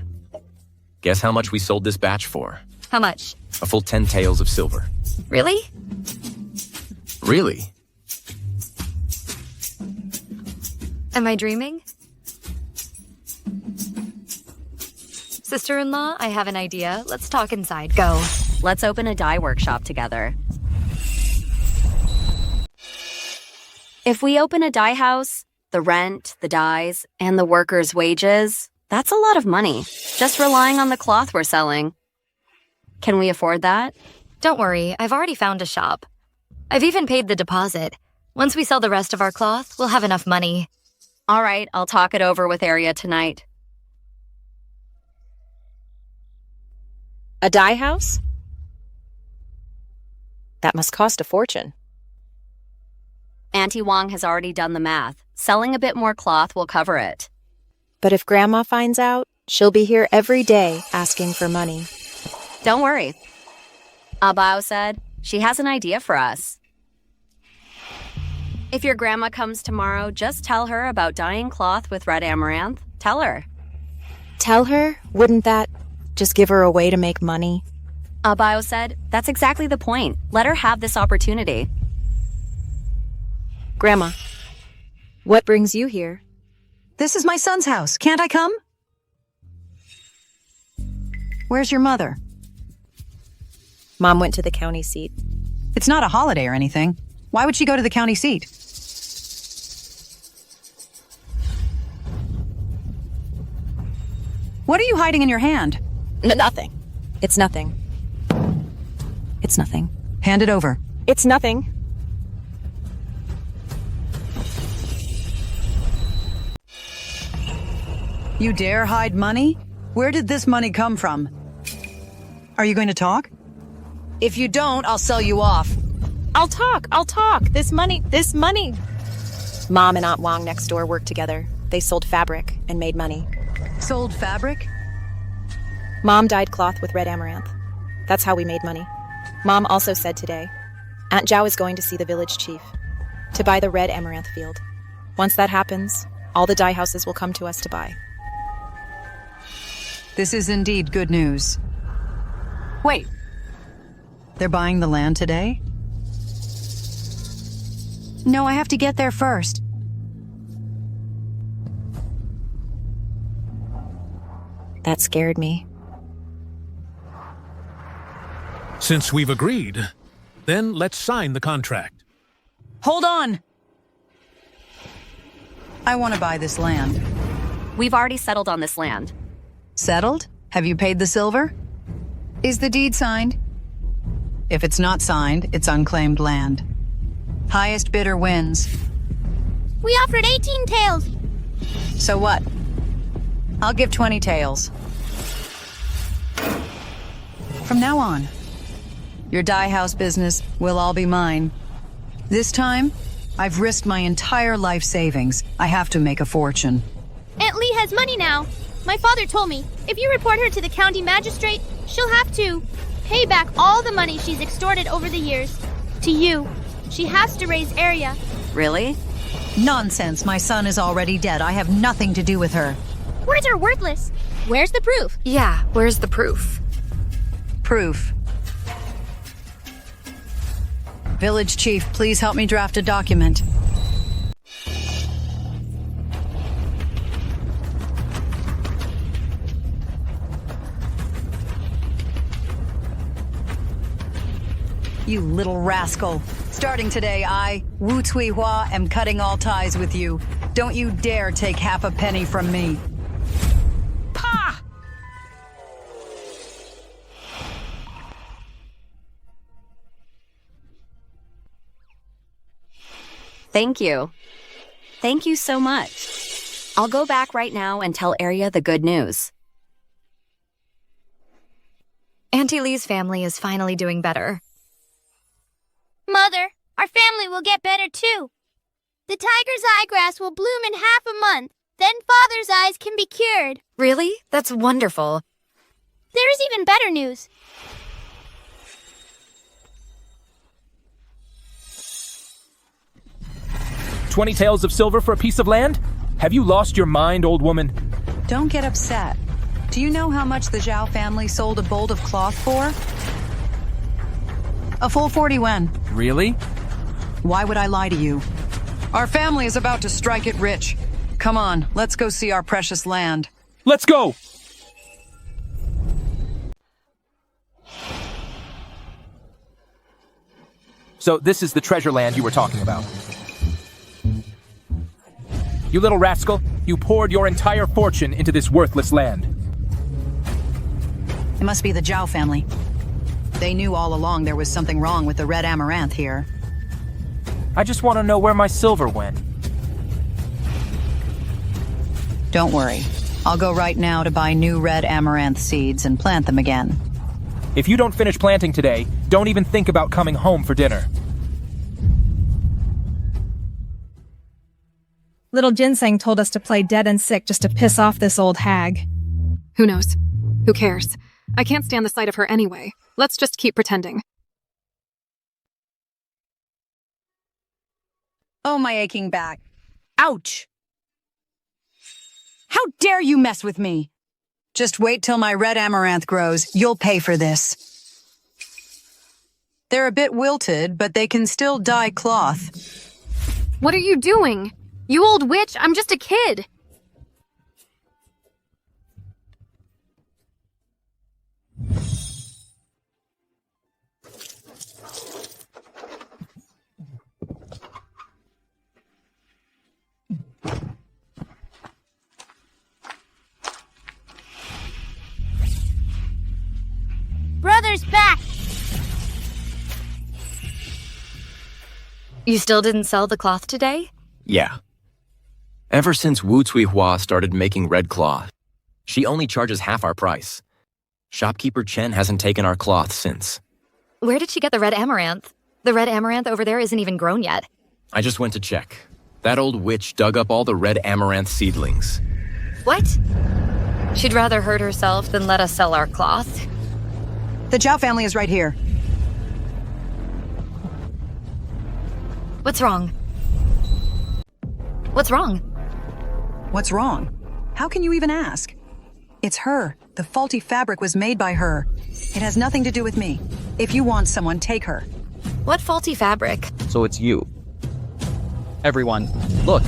guess how much we sold this batch for? How much? A full 10 taels of silver. Really? Really? Am I dreaming? Sister-in-law, I have an idea. Let's talk inside. Go. Let's open a dye workshop together. If we open a dye house, the rent, the dyes, and the workers' wages, that's a lot of money, just relying on the cloth we're selling. Can we afford that? Don't worry, I've already found a shop. I've even paid the deposit. Once we sell the rest of our cloth, we'll have enough money. All right, I'll talk it over with Arya tonight. A dye house? That must cost a fortune. Auntie Wong has already done the math. Selling a bit more cloth will cover it. But if Grandma finds out, she'll be here every day asking for money. Don't worry. Abao said she has an idea for us. If your grandma comes tomorrow, just tell her about dyeing cloth with red amaranth. Tell her. Tell her? Wouldn't that just give her a way to make money? Abao said that's exactly the point. Let her have this opportunity. Grandma, what brings you here? This is my son's house. Can't I come? Where's your mother? Mom went to the county seat. It's not a holiday or anything. Why would she go to the county seat? What are you hiding in your hand? Nothing. It's nothing. It's nothing. Hand it over. It's nothing. You dare hide money? Where did this money come from? Are you going to talk? If you don't, I'll sell you off. I'll talk. This money. Mom and Aunt Wong next door worked together. They sold fabric and made money. Sold fabric? Mom dyed cloth with red amaranth. That's how we made money. Mom also said today, Aunt Zhao is going to see the village chief to buy the red amaranth field. Once that happens, all the dye houses will come to us to buy. This is indeed good news. Wait. They're buying the land today? No, I have to get there first. That scared me. Since we've agreed, then let's sign the contract. Hold on! I want to buy this land. We've already settled on this land. Settled? Have you paid the silver? Is the deed signed? If it's not signed, it's unclaimed land. Highest bidder wins. We offered 18 taels. So what? I'll give 20 taels. From now on, your dye house business will all be mine. This time, I've risked my entire life savings. I have to make a fortune. Aunt Lee has money now. My father told me, if you report her to the county magistrate, she'll have to pay back all the money she's extorted over the years. To you. She has to raise area. Really? Nonsense. My son is already dead. I have nothing to do with her. Words are worthless. Where's the proof? Yeah, where's the proof? Proof. Village Chief, please help me draft a document. You little rascal. Starting today, I, Wu Cui Hua, am cutting all ties with you. Don't you dare take half a penny from me. Pa! Thank you. Thank you so much. I'll go back right now and tell Arya the good news. Auntie Lee's family is finally doing better. Mother, our family will get better too. The tiger's eyegrass will bloom in half a month. Then Father's eyes can be cured. Really? That's wonderful. There is even better news. $20 taels of silver for a piece of land? Have you lost your mind, old woman? Don't get upset. Do you know how much the Zhao family sold a bolt of cloth for? A full 40 yuan. Really? Why would I lie to you? Our family is about to strike it rich. Come on, let's go see our precious land. Let's go! So this is the treasure land you were talking about. You little rascal, you poured your entire fortune into this worthless land. It must be the Zhao family. They knew all along there was something wrong with the red amaranth here. I just want to know where my silver went. Don't worry. I'll go right now to buy new red amaranth seeds and plant them again. If you don't finish planting today, don't even think about coming home for dinner. Little Ginseng told us to play dead and sick just to piss off this old hag. Who knows? Who cares? I can't stand the sight of her anyway. Let's just keep pretending. Oh, my aching back. Ouch! How dare you mess with me? Just wait till my red amaranth grows. You'll pay for this. They're a bit wilted, but they can still dye cloth. What are you doing? You old witch, I'm just a kid. Brother's back. You still didn't sell the cloth today? Yeah. Ever since Wu Cui Hua started making red cloth, she only charges half our price. Shopkeeper Chen hasn't taken our cloth since. Where did she get the red amaranth? The red amaranth over there isn't even grown yet. I just went to check. That old witch dug up all the red amaranth seedlings. What? She'd rather hurt herself than let us sell our cloth. The Zhao family is right here. What's wrong? What's wrong? What's wrong? How can you even ask? It's her. The faulty fabric was made by her. It has nothing to do with me. If you want someone, take her. What faulty fabric? So it's you. Everyone, look.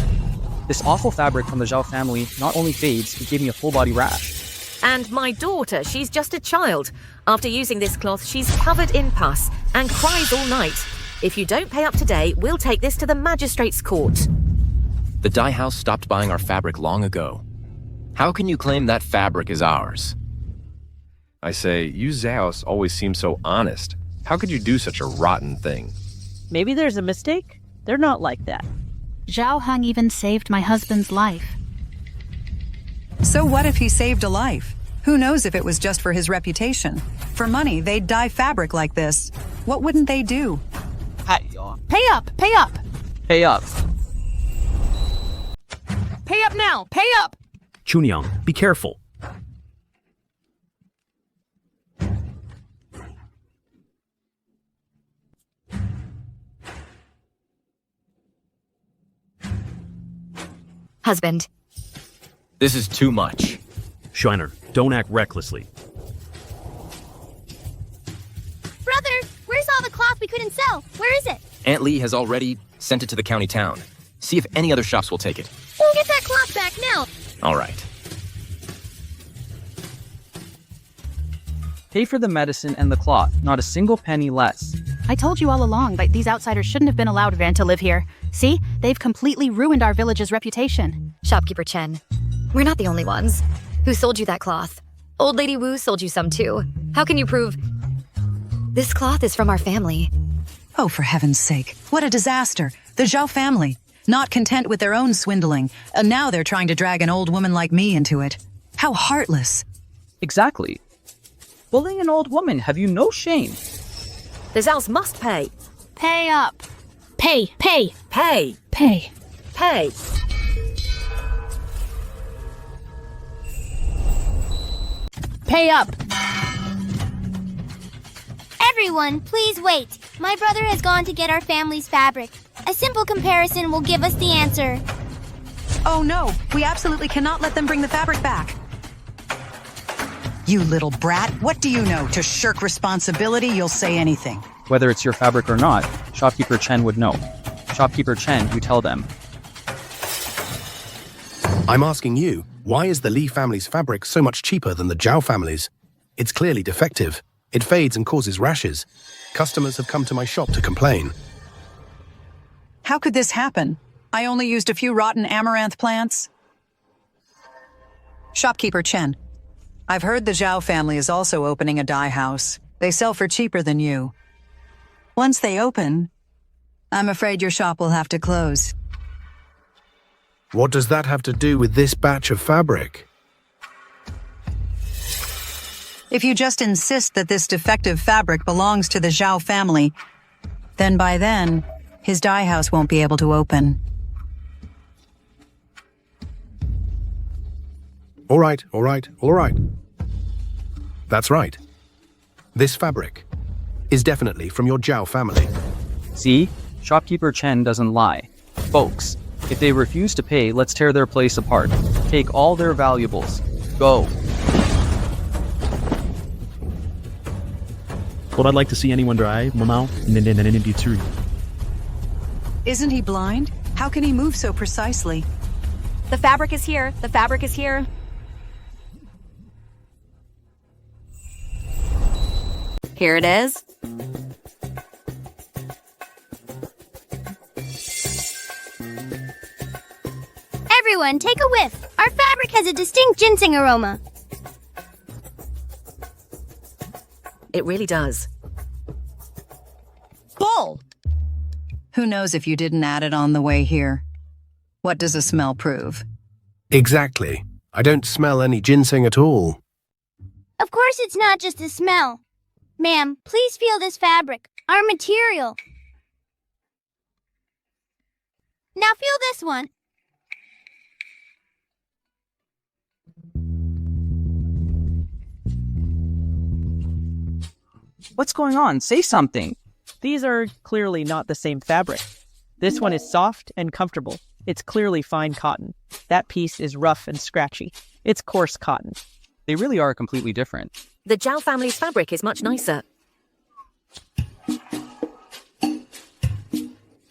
This awful fabric from the Zhao family not only fades, it gave me a full-body rash. And my daughter, she's just a child. After using this cloth, she's covered in pus and cries all night. If you don't pay up today, we'll take this to the magistrate's court. The dye house stopped buying our fabric long ago. How can you claim that fabric is ours? I say, you Zhaos always seem so honest. How could you do such a rotten thing? Maybe there's a mistake? They're not like that. Zhao Heng even saved my husband's life. So what if he saved a life? Who knows if it was just for his reputation? For money, they'd dye fabric like this. What wouldn't they do? Pay up! Pay up! Pay up. Pay up now! Pay up! Chunyang, be careful. Husband. This is too much. Shriner, don't act recklessly. Brother, where's all the cloth we couldn't sell? Where is it? Aunt Lee has already sent it to the county town. See if any other shops will take it. We'll get that cloth back now. All right. Pay for the medicine and the cloth, not a single penny less. I told you all along that these outsiders shouldn't have been allowed Van to live here. See? They've completely ruined our village's reputation. Shopkeeper Chen, we're not the only ones. Who sold you that cloth? Old Lady Wu sold you some too. How can you prove... This cloth is from our family. Oh, for heaven's sake. What a disaster. The Zhao family. Not content with their own swindling, and now they're trying to drag an old woman like me into it. How heartless. Exactly. Bullying an old woman, have you no shame? The Zhaos must pay. Pay up. Pay. Pay. Pay. Pay. Pay. Pay up. Everyone, please wait. My brother has gone to get our family's fabric. A simple comparison will give us the answer. Oh no, we absolutely cannot let them bring the fabric back. You little brat, what do you know? To shirk responsibility, you'll say anything. Whether it's your fabric or not, Shopkeeper Chen would know. Shopkeeper Chen, you tell them. I'm asking you, why is the Li family's fabric so much cheaper than the Zhao family's? It's clearly defective. It fades and causes rashes. Customers have come to my shop to complain. How could this happen? I only used a few rotten amaranth plants. Shopkeeper Chen, I've heard the Zhao family is also opening a dye house. They sell for cheaper than you. Once they open, I'm afraid your shop will have to close. What does that have to do with this batch of fabric? If you just insist that this defective fabric belongs to the Zhao family, then by then, his dye house won't be able to open. All right. That's right. This fabric is definitely from your Zhao family. See? Shopkeeper Chen doesn't lie. Folks, if they refuse to pay, let's tear their place apart. Take all their valuables. Go. Would I like to see anyone drive, Mamao? Isn't he blind? How can he move so precisely? The fabric is here. The fabric is here. Here it is. Everyone, take a whiff. Our fabric has a distinct ginseng aroma. It really does. Bull! Who knows if you didn't add it on the way here? What does the smell prove? Exactly. I don't smell any ginseng at all. Of course it's not just the smell. Ma'am, please feel this fabric, our material. Now feel this one. What's going on? Say something. These are clearly not the same fabric. This one is soft and comfortable. It's clearly fine cotton. That piece is rough and scratchy. It's coarse cotton. They really are completely different. The Zhao family's fabric is much nicer.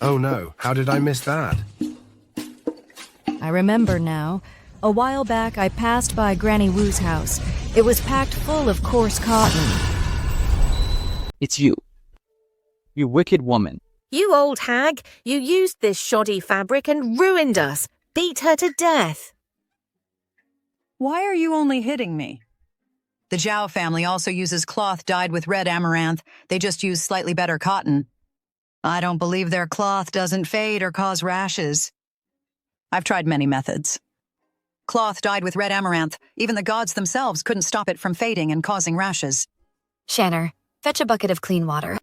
Oh no, how did I miss that? I remember now. A while back, I passed by Granny Wu's house. It was packed full of coarse cotton. It's you. You wicked woman. You old hag, you used this shoddy fabric and ruined us. Beat her to death. Why are you only hitting me? The Zhao family also uses cloth dyed with red amaranth. They just use slightly better cotton. I don't believe their cloth doesn't fade or cause rashes. I've tried many methods. Cloth dyed with red amaranth. Even the gods themselves couldn't stop it from fading and causing rashes. Shanner, fetch a bucket of clean water.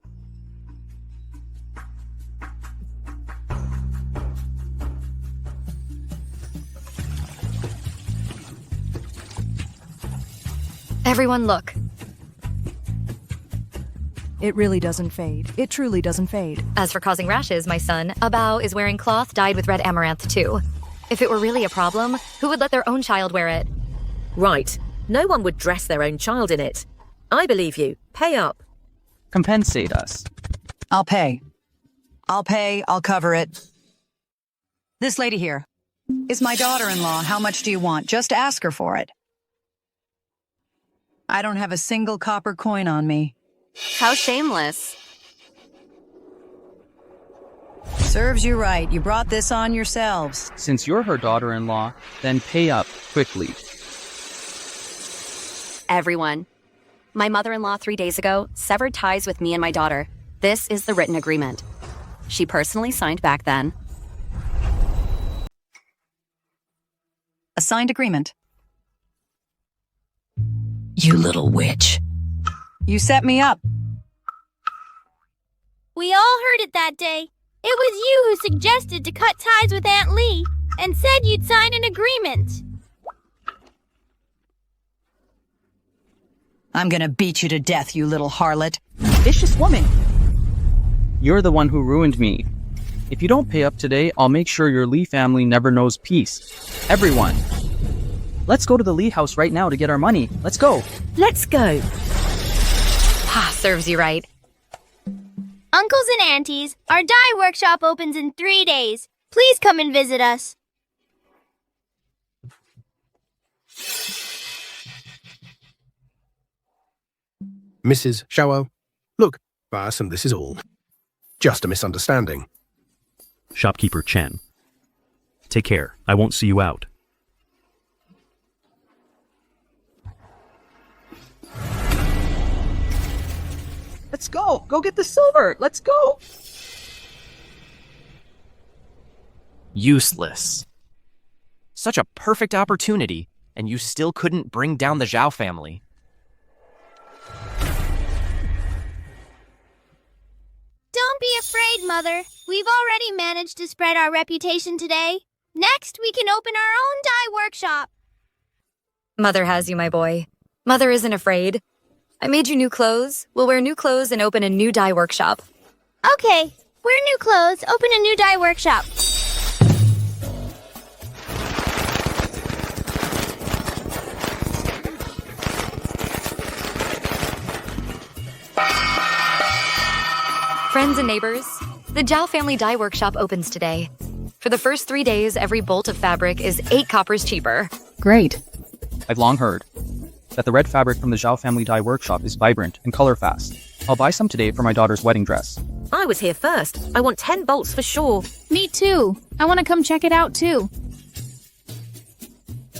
Everyone look. It really doesn't fade. It truly doesn't fade. As for causing rashes, my son, Abao is wearing cloth dyed with red amaranth too. If it were really a problem, who would let their own child wear it? Right. No one would dress their own child in it. I believe you. Pay up. Compensate us. I'll pay. I'll cover it. This lady here is my daughter-in-law. How much do you want? Just ask her for it. I don't have a single copper coin on me. How shameless. Serves you right. You brought this on yourselves. Since you're her daughter-in-law, then pay up quickly. Everyone. My mother-in-law 3 days ago severed ties with me and my daughter. This is the written agreement. She personally signed back then. A signed agreement. You little witch. You set me up. We all heard it that day. It was you who suggested to cut ties with Aunt Lee and said you'd sign an agreement. I'm gonna beat you to death, you little harlot. Vicious woman. You're the one who ruined me. If you don't pay up today, I'll make sure your Lee family never knows peace. Everyone. Let's go to the Lee house right now to get our money. Let's go. Let's go. Serves you right. Uncles and aunties, our dye workshop opens in 3 days. Please come and visit us. Mrs. Xiao, look, Vas, and this is all. Just a misunderstanding. Shopkeeper Chen. Take care. I won't see you out. Let's go. Go get the silver. Let's go. Useless. Such a perfect opportunity, and you still couldn't bring down the Zhao family. Don't be afraid, Mother. We've already managed to spread our reputation today. Next, we can open our own dye workshop. Mother has you, my boy. Mother isn't afraid. I made you new clothes. We'll wear new clothes and open a new dye workshop. Okay, wear new clothes, open a new dye workshop. Friends and neighbors, the Zhao family dye workshop opens today. For the first 3 days, every bolt of fabric is 8 coppers cheaper. Great. I've long heard that the red fabric from the Zhao family dye workshop is vibrant and color fast. I'll buy some today for my daughter's wedding dress. I was here first. I want 10 bolts for sure. Me too. I want to come check it out too.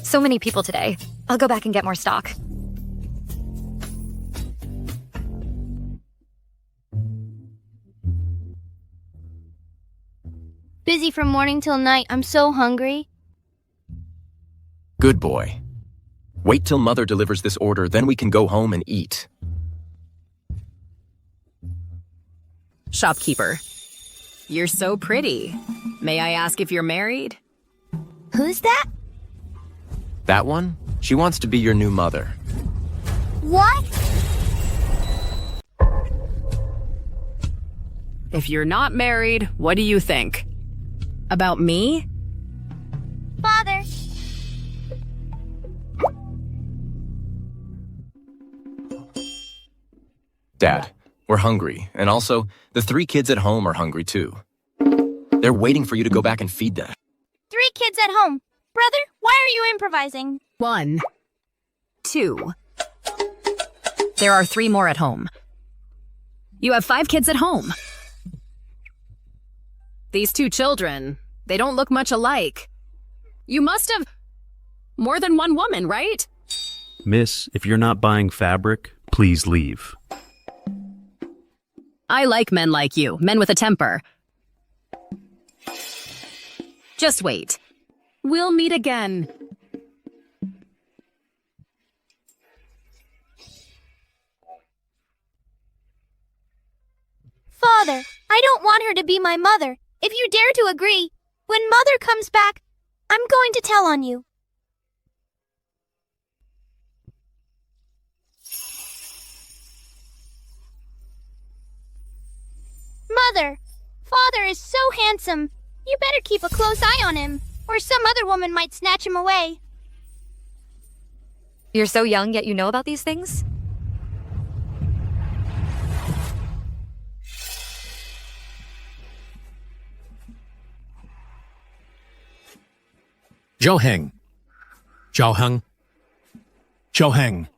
So many people today. I'll go back and get more stock. Busy from morning till night. I'm so hungry. Good boy. Wait till Mother delivers this order, then we can go home and eat. Shopkeeper, you're so pretty. May I ask if you're married? Who's that? That one? She wants to be your new mother. What? If you're not married, what do you think? About me? Father. Dad, we're hungry, and also, the 3 kids at home are hungry too. They're waiting for you to go back and feed them. 3 kids at home. Brother, why are you improvising? 1, 2. There are 3 more at home. You have 5 kids at home. These 2 children, they don't look much alike. You must have more than one woman, right? Miss, if you're not buying fabric, please leave. I like men like you, men with a temper. Just wait. We'll meet again. Father, I don't want her to be my mother. If you dare to agree, when Mother comes back, I'm going to tell on you. Mother, Father is so handsome. You better keep a close eye on him, or some other woman might snatch him away. You're so young, yet you know about these things? Zhao Heng. Zhao Heng. Zhao Heng.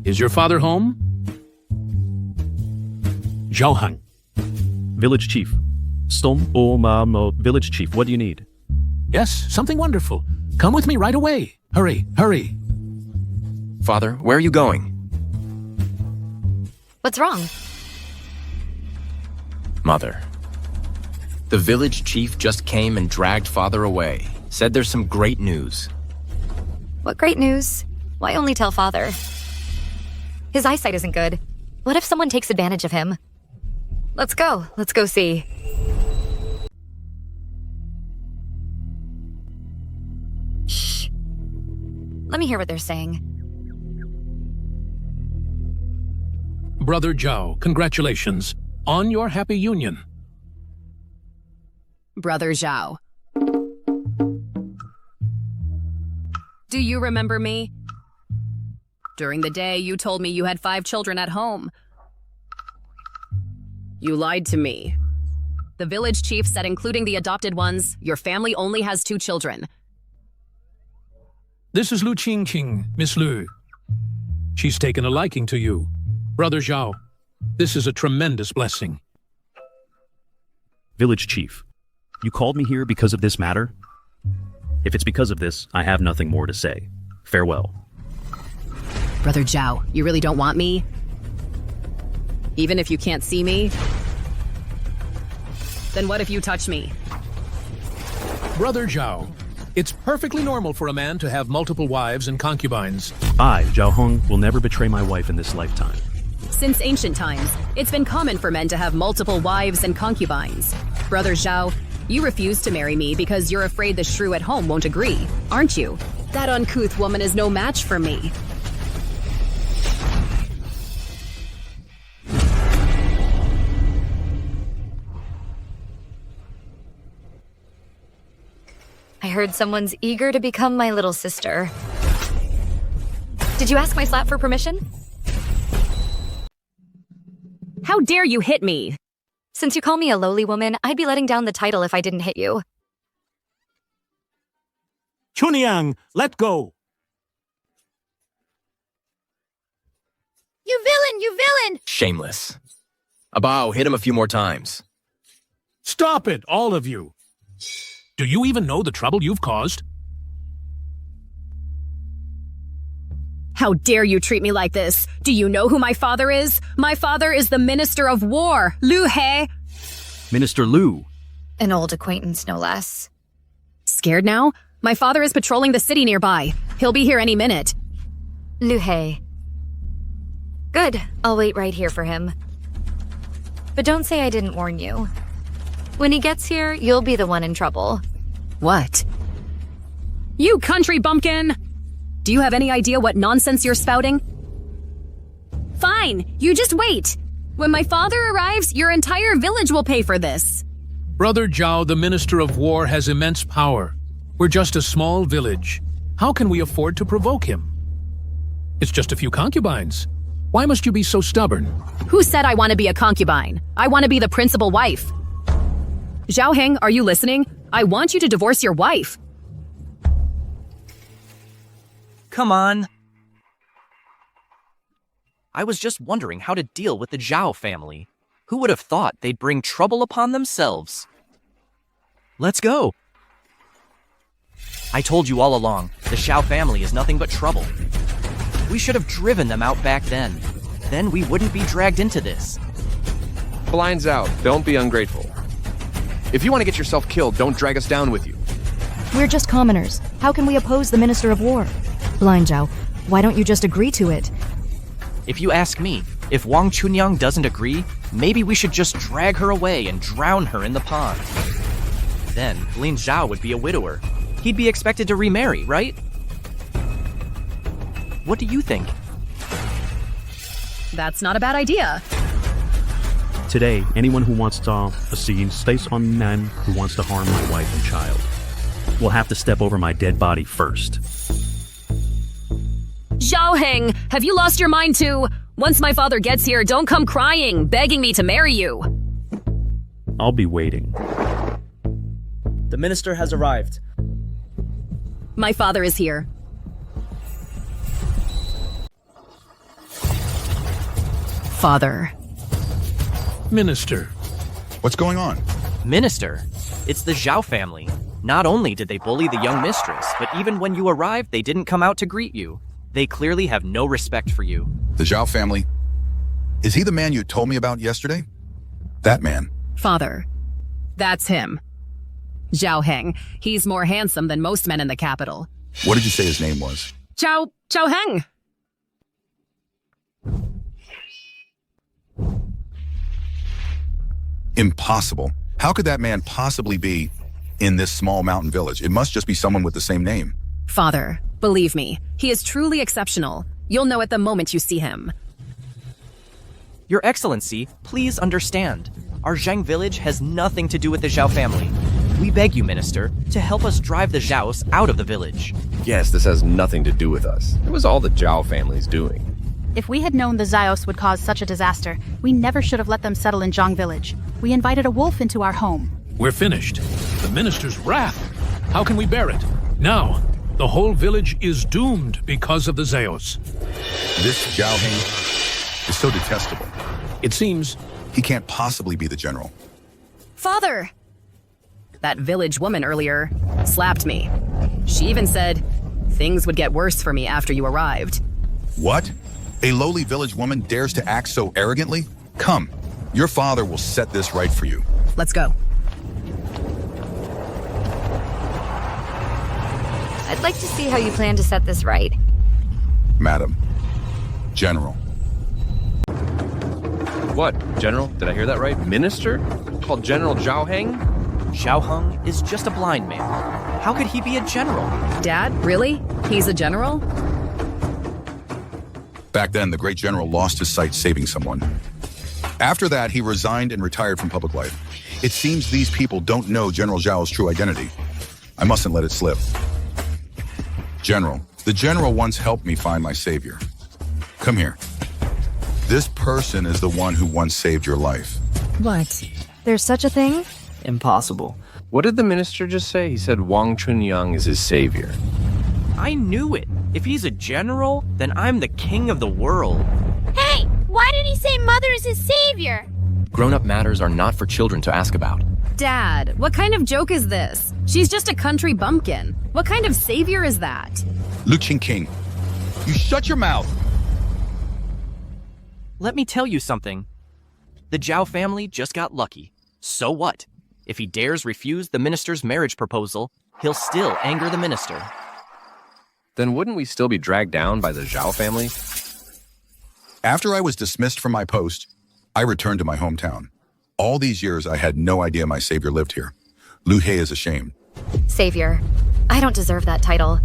Is your father home? Zhao Heng. Village Chief. Village Chief, what do you need? Yes, something wonderful. Come with me right away. Hurry, hurry. Father, where are you going? What's wrong? Mother. The village chief just came and dragged Father away. Said there's some great news. What great news? Why only tell Father? His eyesight isn't good. What if someone takes advantage of him? Let's go see. Shh. Let me hear what they're saying. Brother Zhao, congratulations on your happy union. Brother Zhao. Do you remember me? During the day, you told me you had 5 children at home. You lied to me. The village chief said, including the adopted ones, your family only has 2 children. This is Lu Qingqing, Miss Lu. She's taken a liking to you. Brother Zhao, this is a tremendous blessing. Village Chief, you called me here because of this matter? If it's because of this, I have nothing more to say. Farewell. Brother Zhao, you really don't want me? Even if you can't see me? Then what if you touch me? Brother Zhao, it's perfectly normal for a man to have multiple wives and concubines. I, Zhao Heng, will never betray my wife in this lifetime. Since ancient times, it's been common for men to have multiple wives and concubines. Brother Zhao, you refuse to marry me because you're afraid the shrew at home won't agree, aren't you? That uncouth woman is no match for me. I heard someone's eager to become my little sister. Did you ask my slat for permission? How dare you hit me? Since you call me a lowly woman, I'd be letting down the title if I didn't hit you. Chuniang, let go! You villain! You villain! Shameless. Abao, hit him a few more times. Stop it, all of you! Do you even know the trouble you've caused? How dare you treat me like this? Do you know who my father is? My father is the Minister of War, Lu He. Minister Lu. An old acquaintance, no less. Scared now? My father is patrolling the city nearby. He'll be here any minute. Lu He. Good, I'll wait right here for him. But don't say I didn't warn you. When he gets here, you'll be the one in trouble. What? You country bumpkin! Do you have any idea what nonsense you're spouting? Fine, you just wait. When my father arrives, your entire village will pay for this. Brother Zhao, the Minister of War, has immense power. We're just a small village. How can we afford to provoke him? It's just a few concubines. Why must you be so stubborn? Who said I want to be a concubine? I want to be the principal wife. Zhao Heng, are you listening? I want you to divorce your wife. Come on. I was just wondering how to deal with the Zhao family. Who would have thought they'd bring trouble upon themselves? Let's go. I told you all along, the Zhao family is nothing but trouble. We should have driven them out back then. Then we wouldn't be dragged into this. Blinds out. Don't be ungrateful. If you want to get yourself killed, don't drag us down with you. We're just commoners. How can we oppose the Minister of War? Blind Zhao, why don't you just agree to it? If you ask me, if Wang Chunyang doesn't agree, maybe we should just drag her away and drown her in the pond. Then Lin Zhao would be a widower. He'd be expected to remarry, right? What do you think? That's not a bad idea. Today, anyone who wants to scene stays on men who wants to harm my wife and child will have to step over my dead body first. Zhao Heng, have you lost your mind too? Once my father gets here, don't come crying, begging me to marry you. I'll be waiting. The minister has arrived. My father is here. Father. Minister. What's going on? Minister, it's the Zhao family. Not only did they bully the young mistress, but even when you arrived, they didn't come out to greet you. They clearly have no respect for you. The Zhao family? Is he the man you told me about yesterday? That man? Father. That's him. Zhao Heng. He's more handsome than most men in the capital. What did you say his name was? Zhao Heng. Impossible. How could that man possibly be in this small mountain village? It must just be someone with the same name. Father, believe me, he is truly exceptional. You'll know it the moment you see him. Your Excellency, please understand. Our Zhang village has nothing to do with the Zhao family. We beg you, Minister, to help us drive the Zhaos out of the village. Yes, this has nothing to do with us. It was all the Zhao family's doing. If we had known the Zhaos would cause such a disaster, we never should have let them settle in Zhang village. We invited a wolf into our home. We're finished. The minister's wrath. How can we bear it? Now, the whole village is doomed because of the Zhaos. This Zhao Heng is so detestable. It seems he can't possibly be the general. Father! That village woman earlier slapped me. She even said things would get worse for me after you arrived. What? A lowly village woman dares to act so arrogantly? Come, your father will set this right for you. Let's go. I'd like to see how you plan to set this right. Madam. General. What, General? Did I hear that right? Minister? Called General Zhao Heng? Zhao Heng is just a blind man. How could he be a general? Dad, really? He's a general? Back then, the great general lost his sight saving someone. After that, he resigned and retired from public life. It seems these people don't know General Zhao's true identity. I mustn't let it slip. General, the general once helped me find my savior. Come here. This person is the one who once saved your life. What? There's such a thing? Impossible. What did the minister just say? He said Wang Chunyang is his savior. I knew it. If he's a general, then I'm the king of the world. Hey, why did he say Mother is his savior? Grown-up matters are not for children to ask about. Dad, what kind of joke is this? She's just a country bumpkin. What kind of savior is that? Lu Qingqing, you shut your mouth. Let me tell you something. The Zhao family just got lucky. So what? If he dares refuse the minister's marriage proposal, he'll still anger the minister. Then wouldn't we still be dragged down by the Zhao family? After I was dismissed from my post, I returned to my hometown. All these years, I had no idea my savior lived here. Lu He is ashamed. Savior, I don't deserve that title.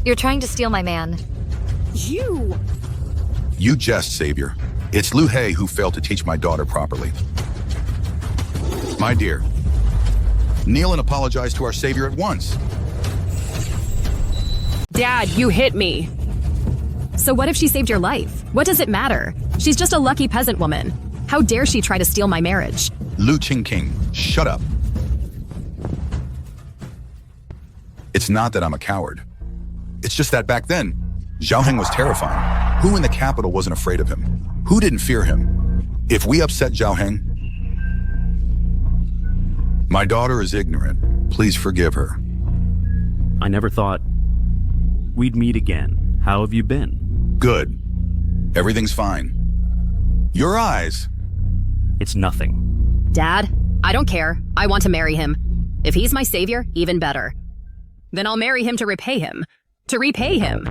You're trying to steal my man. You jest, savior. It's Lu He who failed to teach my daughter properly. My dear, kneel and apologize to our savior at once. Dad, you hit me. So what if she saved your life? What does it matter? She's just a lucky peasant woman. How dare she try to steal my marriage? Lu Qingqing, shut up. It's not that I'm a coward. It's just that back then, Zhao Heng was terrifying. Who in the capital wasn't afraid of him? Who didn't fear him? If we upset Zhao Heng, my daughter is ignorant. Please forgive her. I never thought we'd meet again. How have you been? Good. Everything's fine. Your eyes. It's nothing. Dad, I don't care. I want to marry him. If he's my savior, even better. Then I'll marry him to repay him. To repay him.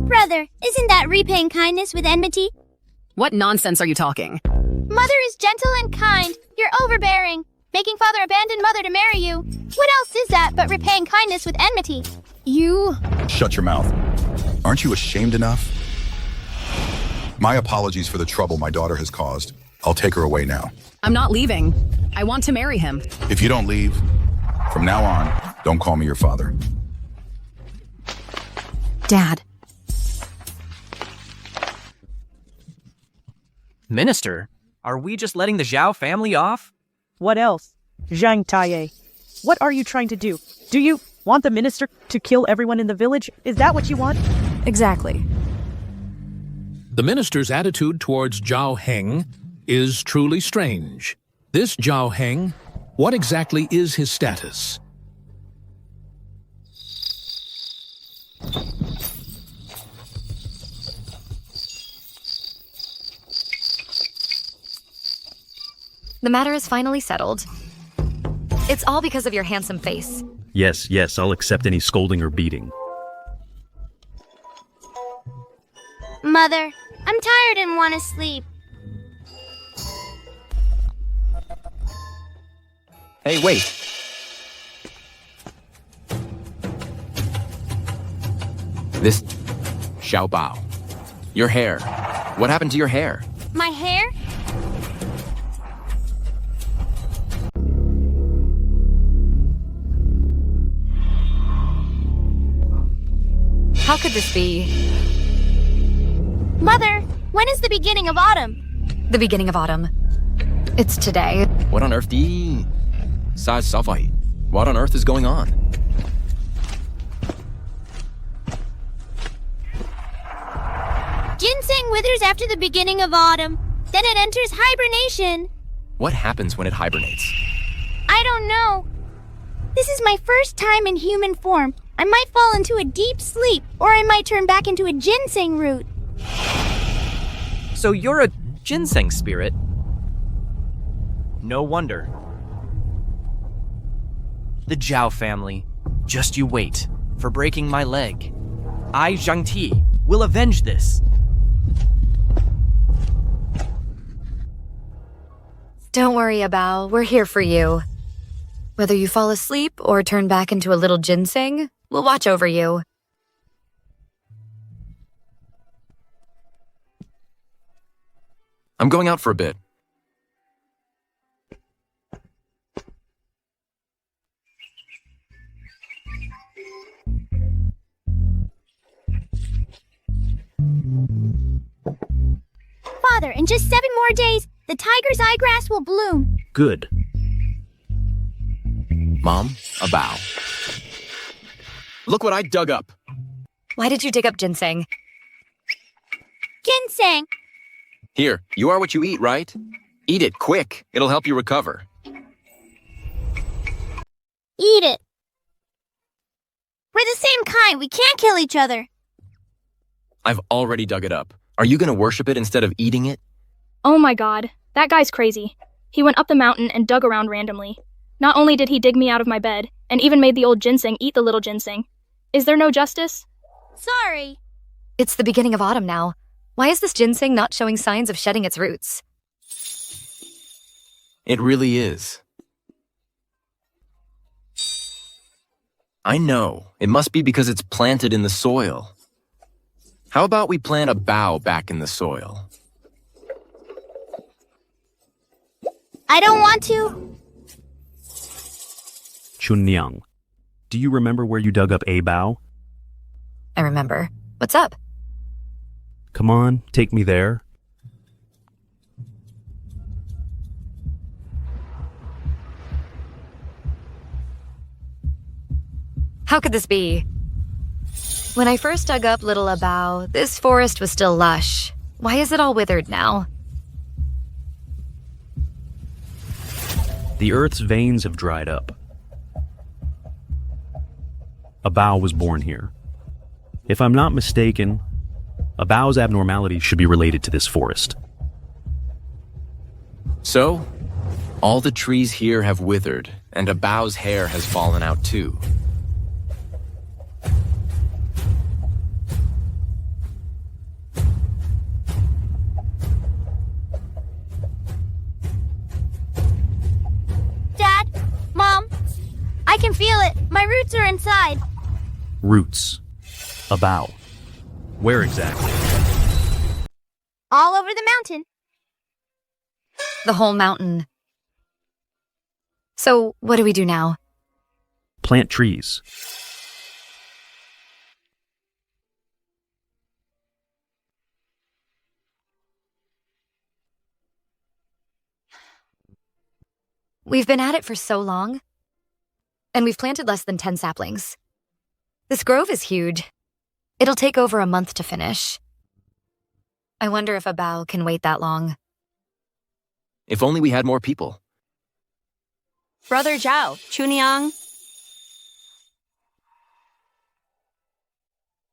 Brother, isn't that repaying kindness with enmity? What nonsense are you talking? Mother is gentle and kind. You're overbearing, making father abandon mother to marry you. What else is that but repaying kindness with enmity? You... Shut your mouth. Aren't you ashamed enough? My apologies for the trouble my daughter has caused. I'll take her away now. I'm not leaving. I want to marry him. If you don't leave, from now on, don't call me your father. Dad. Minister, are we just letting the Zhao family off? What else? Zhang Taiye, what are you trying to do? Do you want the minister to kill everyone in the village? Is that what you want? Exactly. The minister's attitude towards Zhao Heng is truly strange. This Zhao Heng, what exactly is his status? The matter is finally settled. It's all because of your handsome face. Yes, I'll accept any scolding or beating. Mother, I'm tired and want to sleep. Hey, wait. This... Xiao Bao. Your hair. What happened to your hair? My hair? How could this be? Mother, when is the beginning of autumn? The beginning of autumn. It's today. What on earth What on earth is going on? Ginseng withers after the beginning of autumn. Then it enters hibernation. What happens when it hibernates? I don't know. This is my first time in human form. I might fall into a deep sleep, or I might turn back into a ginseng root. So you're a ginseng spirit? No wonder. The Zhao family, just you wait, for breaking my leg. I, Zhang Ti, will avenge this. Don't worry, Abao. We're here for you. Whether you fall asleep or turn back into a little ginseng, we'll watch over you. I'm going out for a bit. Father, in just 7 more days, the tiger's eyegrass will bloom. Good. Mom, a bow. Look what I dug up. Why did you dig up ginseng? Ginseng! Here, you are what you eat, right? Eat it, quick. It'll help you recover. Eat it. We're the same kind. We can't kill each other. I've already dug it up. Are you gonna worship it instead of eating it? Oh my god, that guy's crazy. He went up the mountain and dug around randomly. Not only did he dig me out of my bed, and even made the old ginseng eat the little ginseng. Is there no justice? Sorry. It's the beginning of autumn now. Why is this ginseng not showing signs of shedding its roots? It really is. I know. It must be because it's planted in the soil. How about we plant a bough back in the soil? I don't want to. Chunyang, do you remember where you dug up a bough? I remember. What's up? Come on, take me there. How could this be? When I first dug up Little Abao, this forest was still lush. Why is it all withered now? The earth's veins have dried up. A bough was born here. If I'm not mistaken, A bow's abnormality should be related to this forest. So, all the trees here have withered, and a bow's hair has fallen out too. Dad, Mom, I can feel it. My roots are inside. Roots. A bow. Where exactly? All over the mountain. The whole mountain. So, what do we do now? Plant trees. We've been at it for so long, and we've planted less than 10 saplings. This grove is huge. It'll take over a month to finish. I wonder if a bow can wait that long. If only we had more people. Brother Zhao, Chuniang.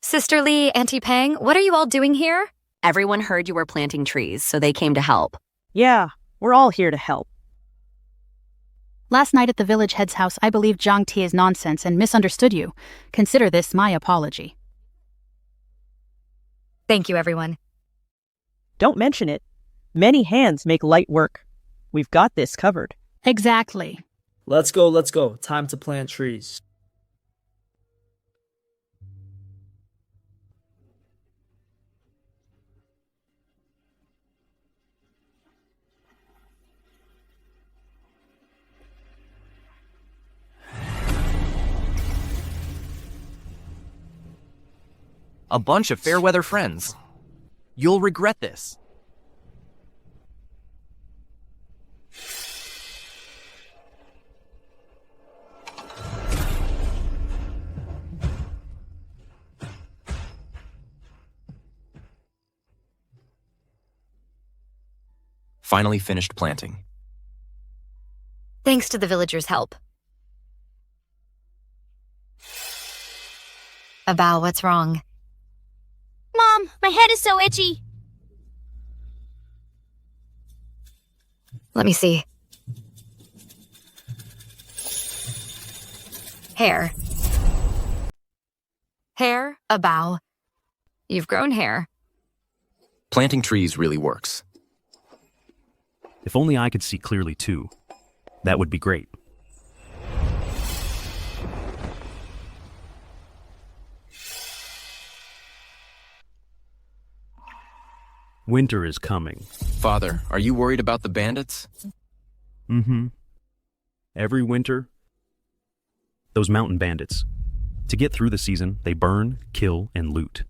Sister Lee, Auntie Peng, what are you all doing here? Everyone heard you were planting trees, so they came to help. Yeah, we're all here to help. Last night at the village head's house, I believed Zhang Tie's nonsense and misunderstood you. Consider this my apology. Thank you, everyone. Don't mention it. Many hands make light work. We've got this covered. Exactly. Let's go. Time to plant trees. A bunch of fair weather friends. You'll regret this. Finally finished planting. Thanks to the villagers' help. A bow, what's wrong? Mom, my head is so itchy. Let me see. Hair. Hair, a bow. You've grown hair. Planting trees really works. If only I could see clearly too. That would be great. Winter is coming. Father, are you worried about the bandits? Mm-hmm. Every winter, those mountain bandits. To get through the season, they burn, kill, and loot.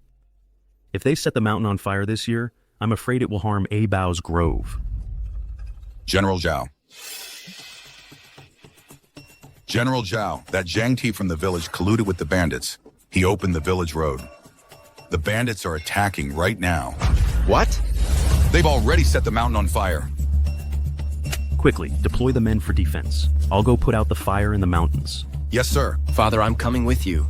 If they set the mountain on fire this year, I'm afraid it will harm A Bao's grove. General Zhao. General Zhao, that Zhang Ti from the village colluded with the bandits. He opened the village road. The bandits are attacking right now. What? They've already set the mountain on fire. Quickly, deploy the men for defense. I'll go put out the fire in the mountains. Yes, sir. Father, I'm coming with you.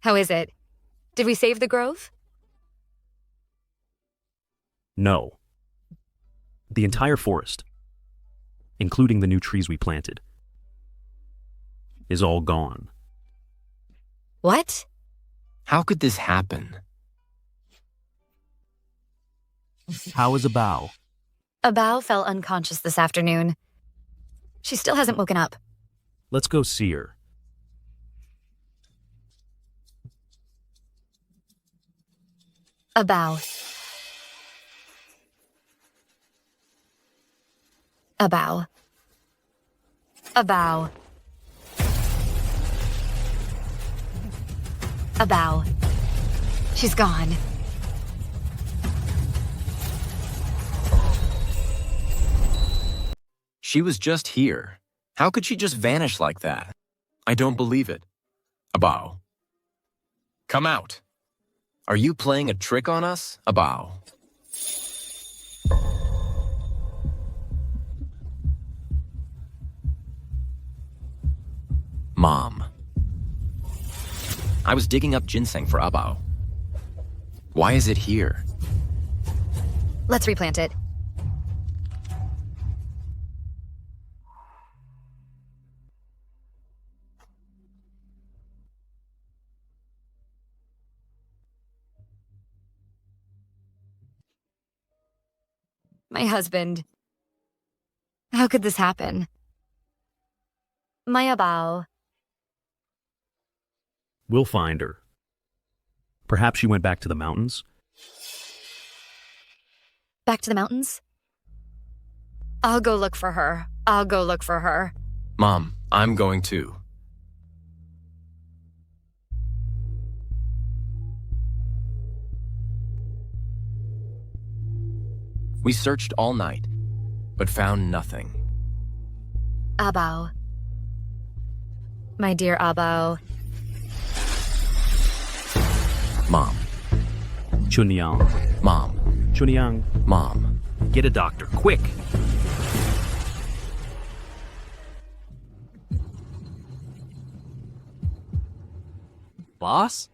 How is it? Did we save the grove? No. The entire forest, including the new trees we planted, is all gone. What? How could this happen? How is a bow? A bow fell unconscious this afternoon. She still hasn't woken up. Let's go see her. A bow. A bow. A bow. A bow. She's gone. She was just here. How could she just vanish like that? I don't believe it. A bow. Come out. Are you playing a trick on us? Abao. Mom. I was digging up ginseng for Abao. Why is it here? Let's replant it. My husband. How could this happen? My Abao. We'll find her. Perhaps she went back to the mountains? Back to the mountains? I'll go look for her. I'll go look for her. Mom, I'm going too. We searched all night, but found nothing. Abao. My dear Abao. Mom. Chunyang. Mom. Chunyang. Mom. Get a doctor, quick! Boss?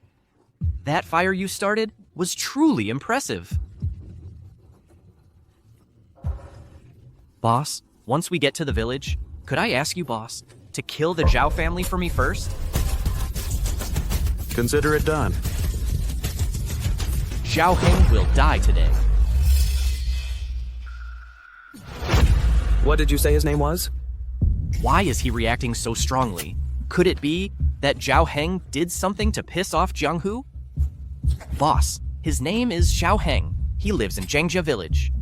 That fire you started was truly impressive. Boss, once we get to the village, could I ask you, boss, to kill the Zhao family for me first? Consider it done. Zhao Heng will die today. What did you say his name was? Why is he reacting so strongly? Could it be that Zhao Heng did something to piss off Jiang Hu? Boss, his name is Zhao Heng. He lives in Zhangjia village.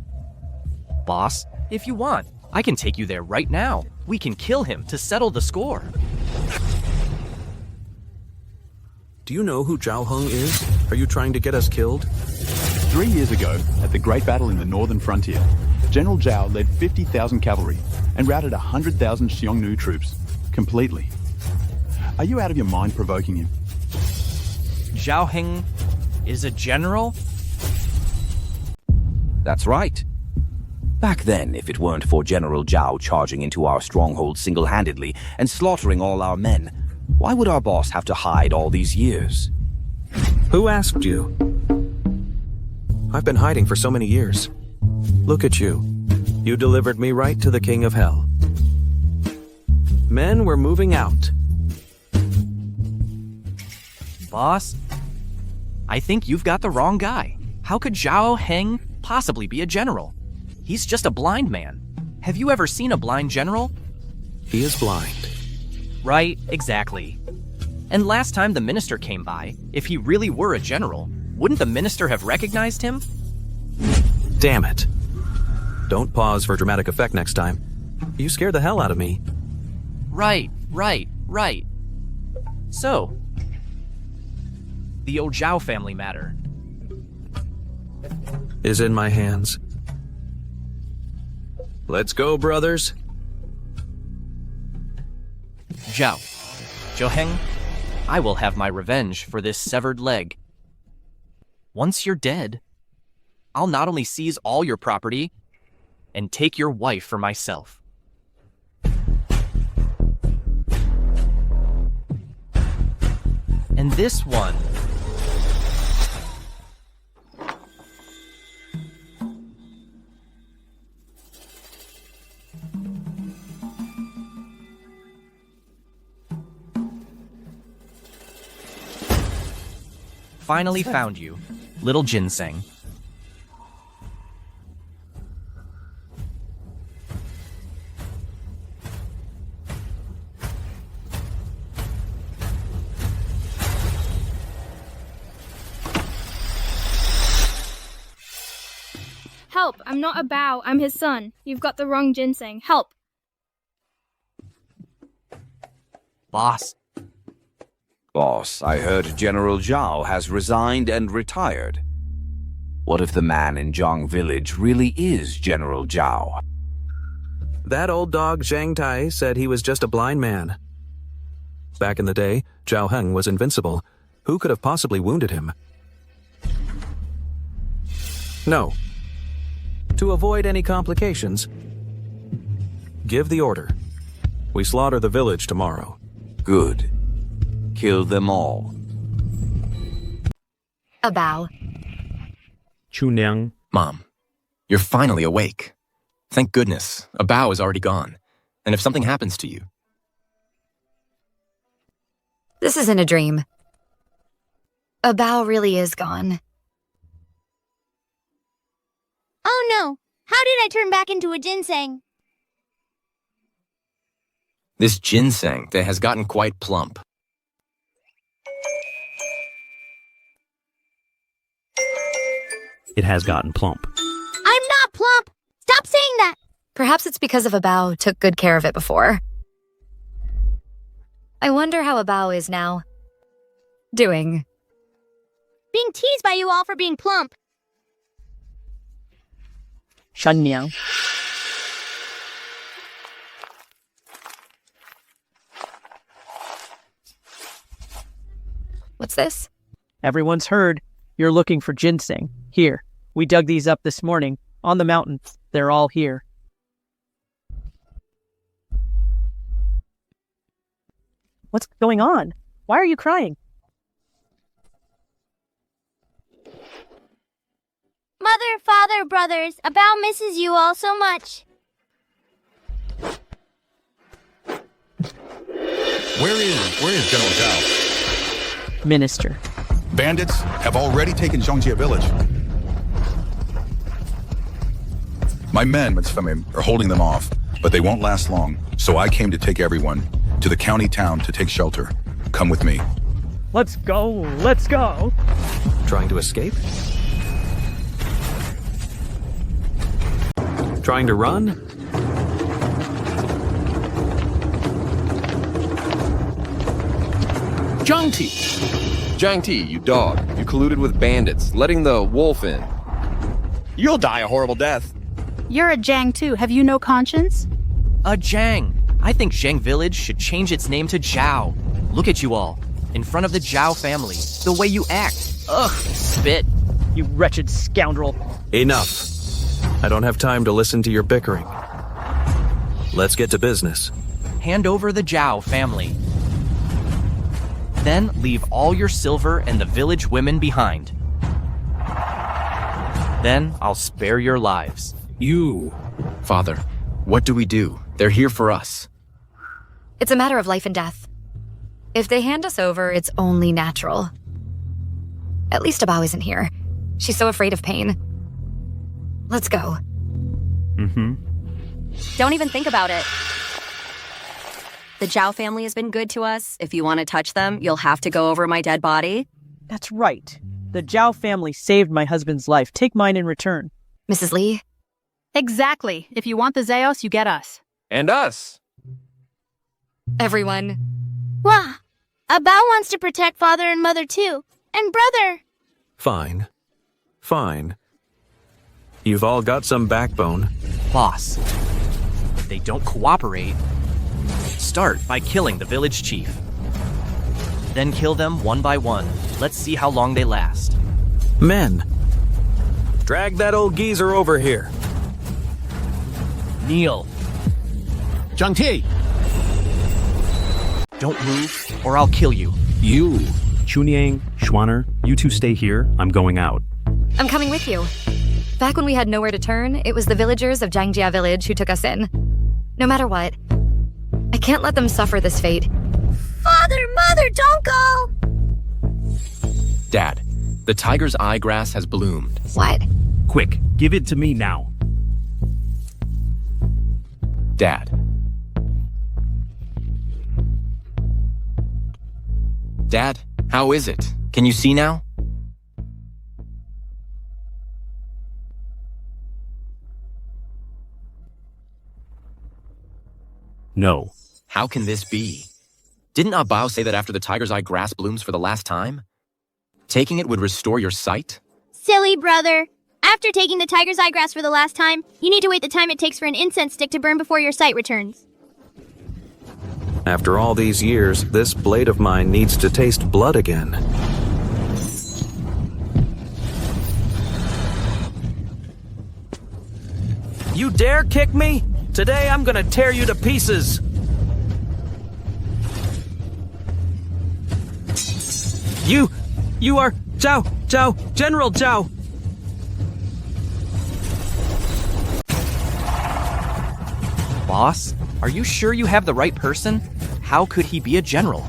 Boss, if you want, I can take you there right now. We can kill him to settle the score. Do you know who Zhao Heng is? Are you trying to get us killed? 3 years ago, at the Great Battle in the northern frontier, General Zhao led 50,000 cavalry and routed 100,000 Xiongnu troops, completely. Are you out of your mind provoking him? Zhao Heng is a general? That's right. Back then, if it weren't for General Zhao charging into our stronghold single-handedly and slaughtering all our men, why would our boss have to hide all these years? Who asked you? I've been hiding for so many years. Look at you. You delivered me right to the King of Hell. Men were moving out. Boss, I think you've got the wrong guy. How could Zhao Heng possibly be a general? He's just a blind man. Have you ever seen a blind general? He is blind. Right, exactly. And last time the minister came by, if he really were a general, wouldn't the minister have recognized him? Damn it. Don't pause for dramatic effect next time. You scared the hell out of me. Right. So, the old Zhao family matter is in my hands. Let's go, brothers. Zhao Heng, I will have my revenge for this severed leg. Once you're dead, I'll not only seize all your property and take your wife for myself. And this one. Finally found you, little Ginseng. Help! I'm not a Bao. I'm his son. You've got the wrong ginseng. Help! Boss. Boss, I heard General Zhao has resigned and retired. What if the man in Zhang village really is General Zhao? That old dog Zhang Tai said he was just a blind man. Back in the day, Zhao Heng was invincible. Who could have possibly wounded him? No. To avoid any complications, give the order. We slaughter the village tomorrow. Good. Kill them all. A bow. Chuniang. Mom, you're finally awake. Thank goodness, a bow is already gone. And if something happens to you... This isn't a dream. A bow really is gone. Oh no! How did I turn back into a ginseng? This ginseng that has gotten quite plump. It has gotten plump. I'm not plump! Stop saying that! Perhaps it's because of a bow took good care of it before. I wonder how a bow is now. Doing. Being teased by you all for being plump. Shanniang. What's this? Everyone's heard. You're looking for ginseng. Here. We dug these up this morning. On the mountain. They're all here. What's going on? Why are you crying? Mother, father, brothers, a bow misses you all so much. Where is General Zhao? Minister. Bandits have already taken Zhongjie village. My men, Mitzvah, are holding them off, but they won't last long. So I came to take everyone to the county town to take shelter. Come with me. Let's go, let's go. Trying to escape? Trying to run? Jiang, you dog. You colluded with bandits, letting the wolf in. You'll die a horrible death. You're a Jiang too. Have you no conscience? A Jiang. I think Zheng Village should change its name to Zhao. Look at you all. In front of the Zhao family. The way you act. Ugh, spit. You wretched scoundrel. Enough. I don't have time to listen to your bickering. Let's get to business. Hand over the Zhao family. Then leave all your silver and the village women behind. Then I'll spare your lives. You. Father, what do we do? They're here for us. It's a matter of life and death. If they hand us over, it's only natural. At least Abao isn't here. She's so afraid of pain. Let's go. Don't even think about it. The Zhao family has been good to us. If you want to touch them, you'll have to go over my dead body. That's right. The Zhao family saved my husband's life. Take mine in return. Mrs. Lee? Exactly. If you want the Zeos, you get us. And us. Everyone. Wah! Abao wants to protect father and mother too. And brother. Fine. Fine. You've all got some backbone. Boss, if they don't cooperate, start by killing the village chief. Then kill them one by one. Let's see how long they last. Men, drag that old geezer over here. Kneel. Jiang. Don't move, or I'll kill you. You. Chuniang, Schwanner, you two stay here. I'm going out. I'm coming with you. Back when we had nowhere to turn, it was the villagers of Jiangjia village who took us in. No matter what, I can't let them suffer this fate. Father, mother, don't go! Dad, the tiger's eye grass has bloomed. What? Quick, give it to me now. Dad. Dad, how is it? Can you see now? No. How can this be? Didn't Abao say that after the tiger's eye grass blooms for the last time? Taking it would restore your sight? Silly brother. After taking the tiger's eye grass for the last time, you need to wait the time it takes for an incense stick to burn before your sight returns. After all these years, this blade of mine needs to taste blood again. You dare kick me? Today I'm gonna tear you to pieces! You are Zhao, General Zhao! Boss, are you sure you have the right person? How could he be a general?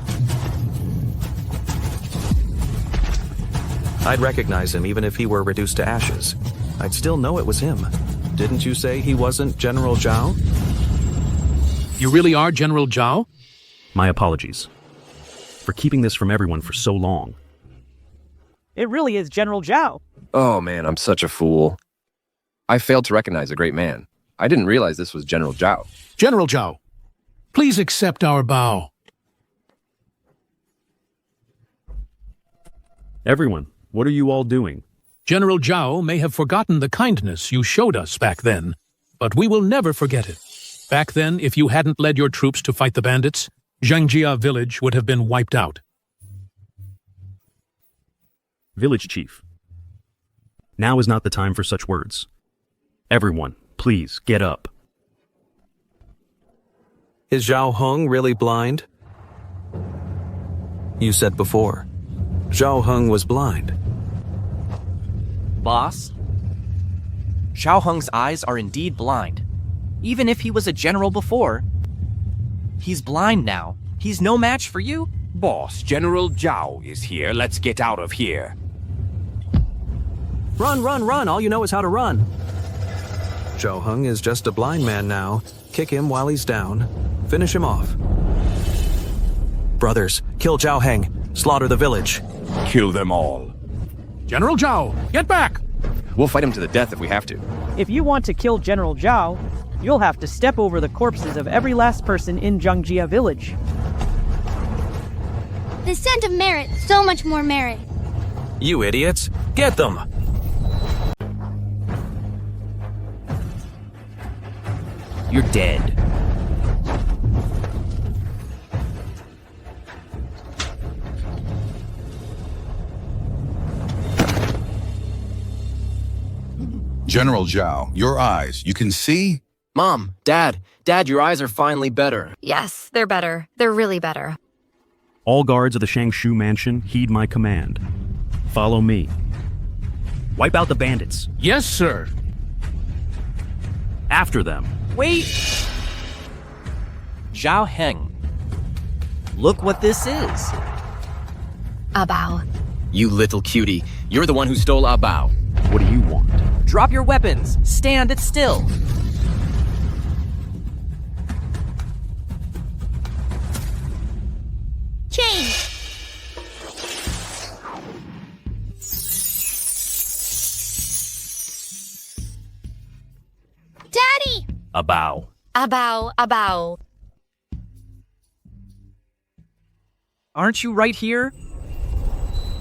I'd recognize him even if he were reduced to ashes. I'd still know it was him. Didn't you say he wasn't General Zhao? You really are General Zhao? My apologies for keeping this from everyone for so long. It really is General Zhao. Oh man, I'm such a fool. I failed to recognize a great man. I didn't realize this was General Zhao. General Zhao, please accept our bow. Everyone, what are you all doing? General Zhao may have forgotten the kindness you showed us back then, but we will never forget it. Back then, if you hadn't led your troops to fight the bandits, Zhangjia village would have been wiped out. Village Chief, now is not the time for such words. Everyone, please, get up. Is Zhao Heng really blind? You said before, Zhao Heng was blind. Boss, Zhao Heng's eyes are indeed blind. Even if he was a general before, he's blind now. He's no match for you. Boss, General Zhao is here. Let's get out of here. Run, run, run! All you know is how to run. Zhao Heng is just a blind man now. Kick him while he's down. Finish him off. Brothers, kill Zhao Heng. Slaughter the village. Kill them all. General Zhao, get back! We'll fight him to the death if we have to. If you want to kill General Zhao, you'll have to step over the corpses of every last person in Zhangjia village. The scent of merit, so much more merit. You idiots! Get them! You're dead. General Zhao, your eyes, you can see? Mom, Dad, your eyes are finally better. Yes, they're better. They're really better. All guards of the Shangshu mansion, heed my command. Follow me. Wipe out the bandits. Yes, sir. After them. Wait! Zhao Heng. Look what this is. Abao. You little cutie. You're the one who stole our bow. What do you want? Drop your weapons. Stand it still. Change. Daddy! Abao. Abao. Aren't you right here?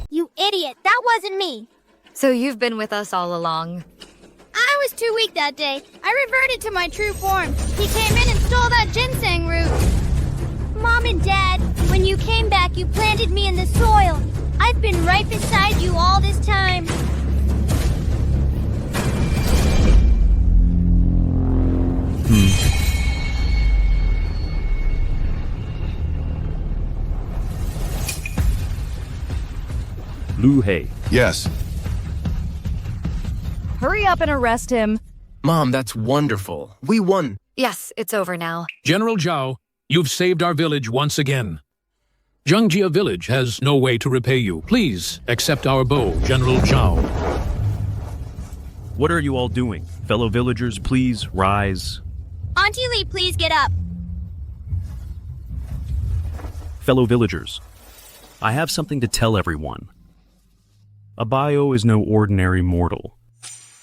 You idiot, that wasn't me. So you've been with us all along. I was too weak that day. I reverted to my true form. He came in and stole that ginseng root. Mom and Dad, when you came back, you planted me in the soil. I've been right beside you all this time. Lu Hei. Yes. Hurry up and arrest him. Mom, that's wonderful. We won. Yes, it's over now. General Zhao, you've saved our village once again. Zhangjia village has no way to repay you. Please accept our bow, General Zhao. What are you all doing? Fellow villagers, please rise. Auntie Lee, please get up. Fellow villagers, I have something to tell everyone. Abayo is no ordinary mortal.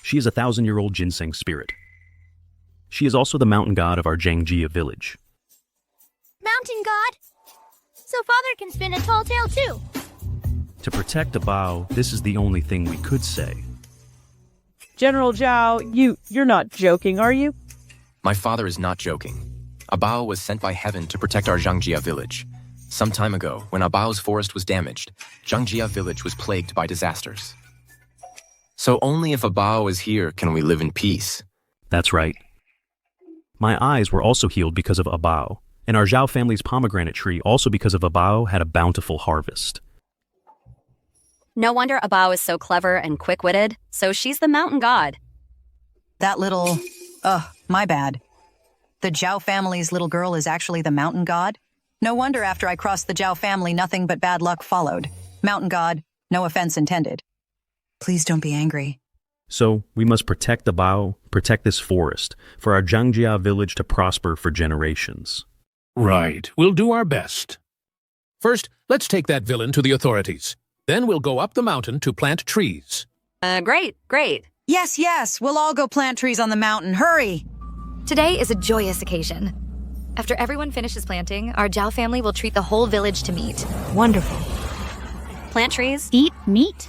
She is a 1,000-year-old ginseng spirit. She is also the mountain god of our Zhangjia village. Mountain god? So father can spin a tall tale too. To protect Abao, this is the only thing we could say. General Zhao, you're not joking, are you? My father is not joking. Abao was sent by heaven to protect our Zhangjia village. Some time ago, when Abao's forest was damaged, Zhangjia village was plagued by disasters. So only if Abao is here can we live in peace. That's right. My eyes were also healed because of Abao, and our Zhao family's pomegranate tree also because of Abao had a bountiful harvest. No wonder Abao is so clever and quick-witted, so she's the mountain god. That little... my bad. The Zhao family's little girl is actually the mountain god? No wonder after I crossed the Zhao family, nothing but bad luck followed. Mountain god, no offense intended. Please don't be angry. So, we must protect Abao, protect this forest, for our Zhangjia village to prosper for generations. Right. We'll do our best. First, let's take that villain to the authorities. Then we'll go up the mountain to plant trees. Great. Yes, we'll all go plant trees on the mountain. Hurry! Today is a joyous occasion. After everyone finishes planting, our Zhao family will treat the whole village to meat. Wonderful. Plant trees? Eat meat?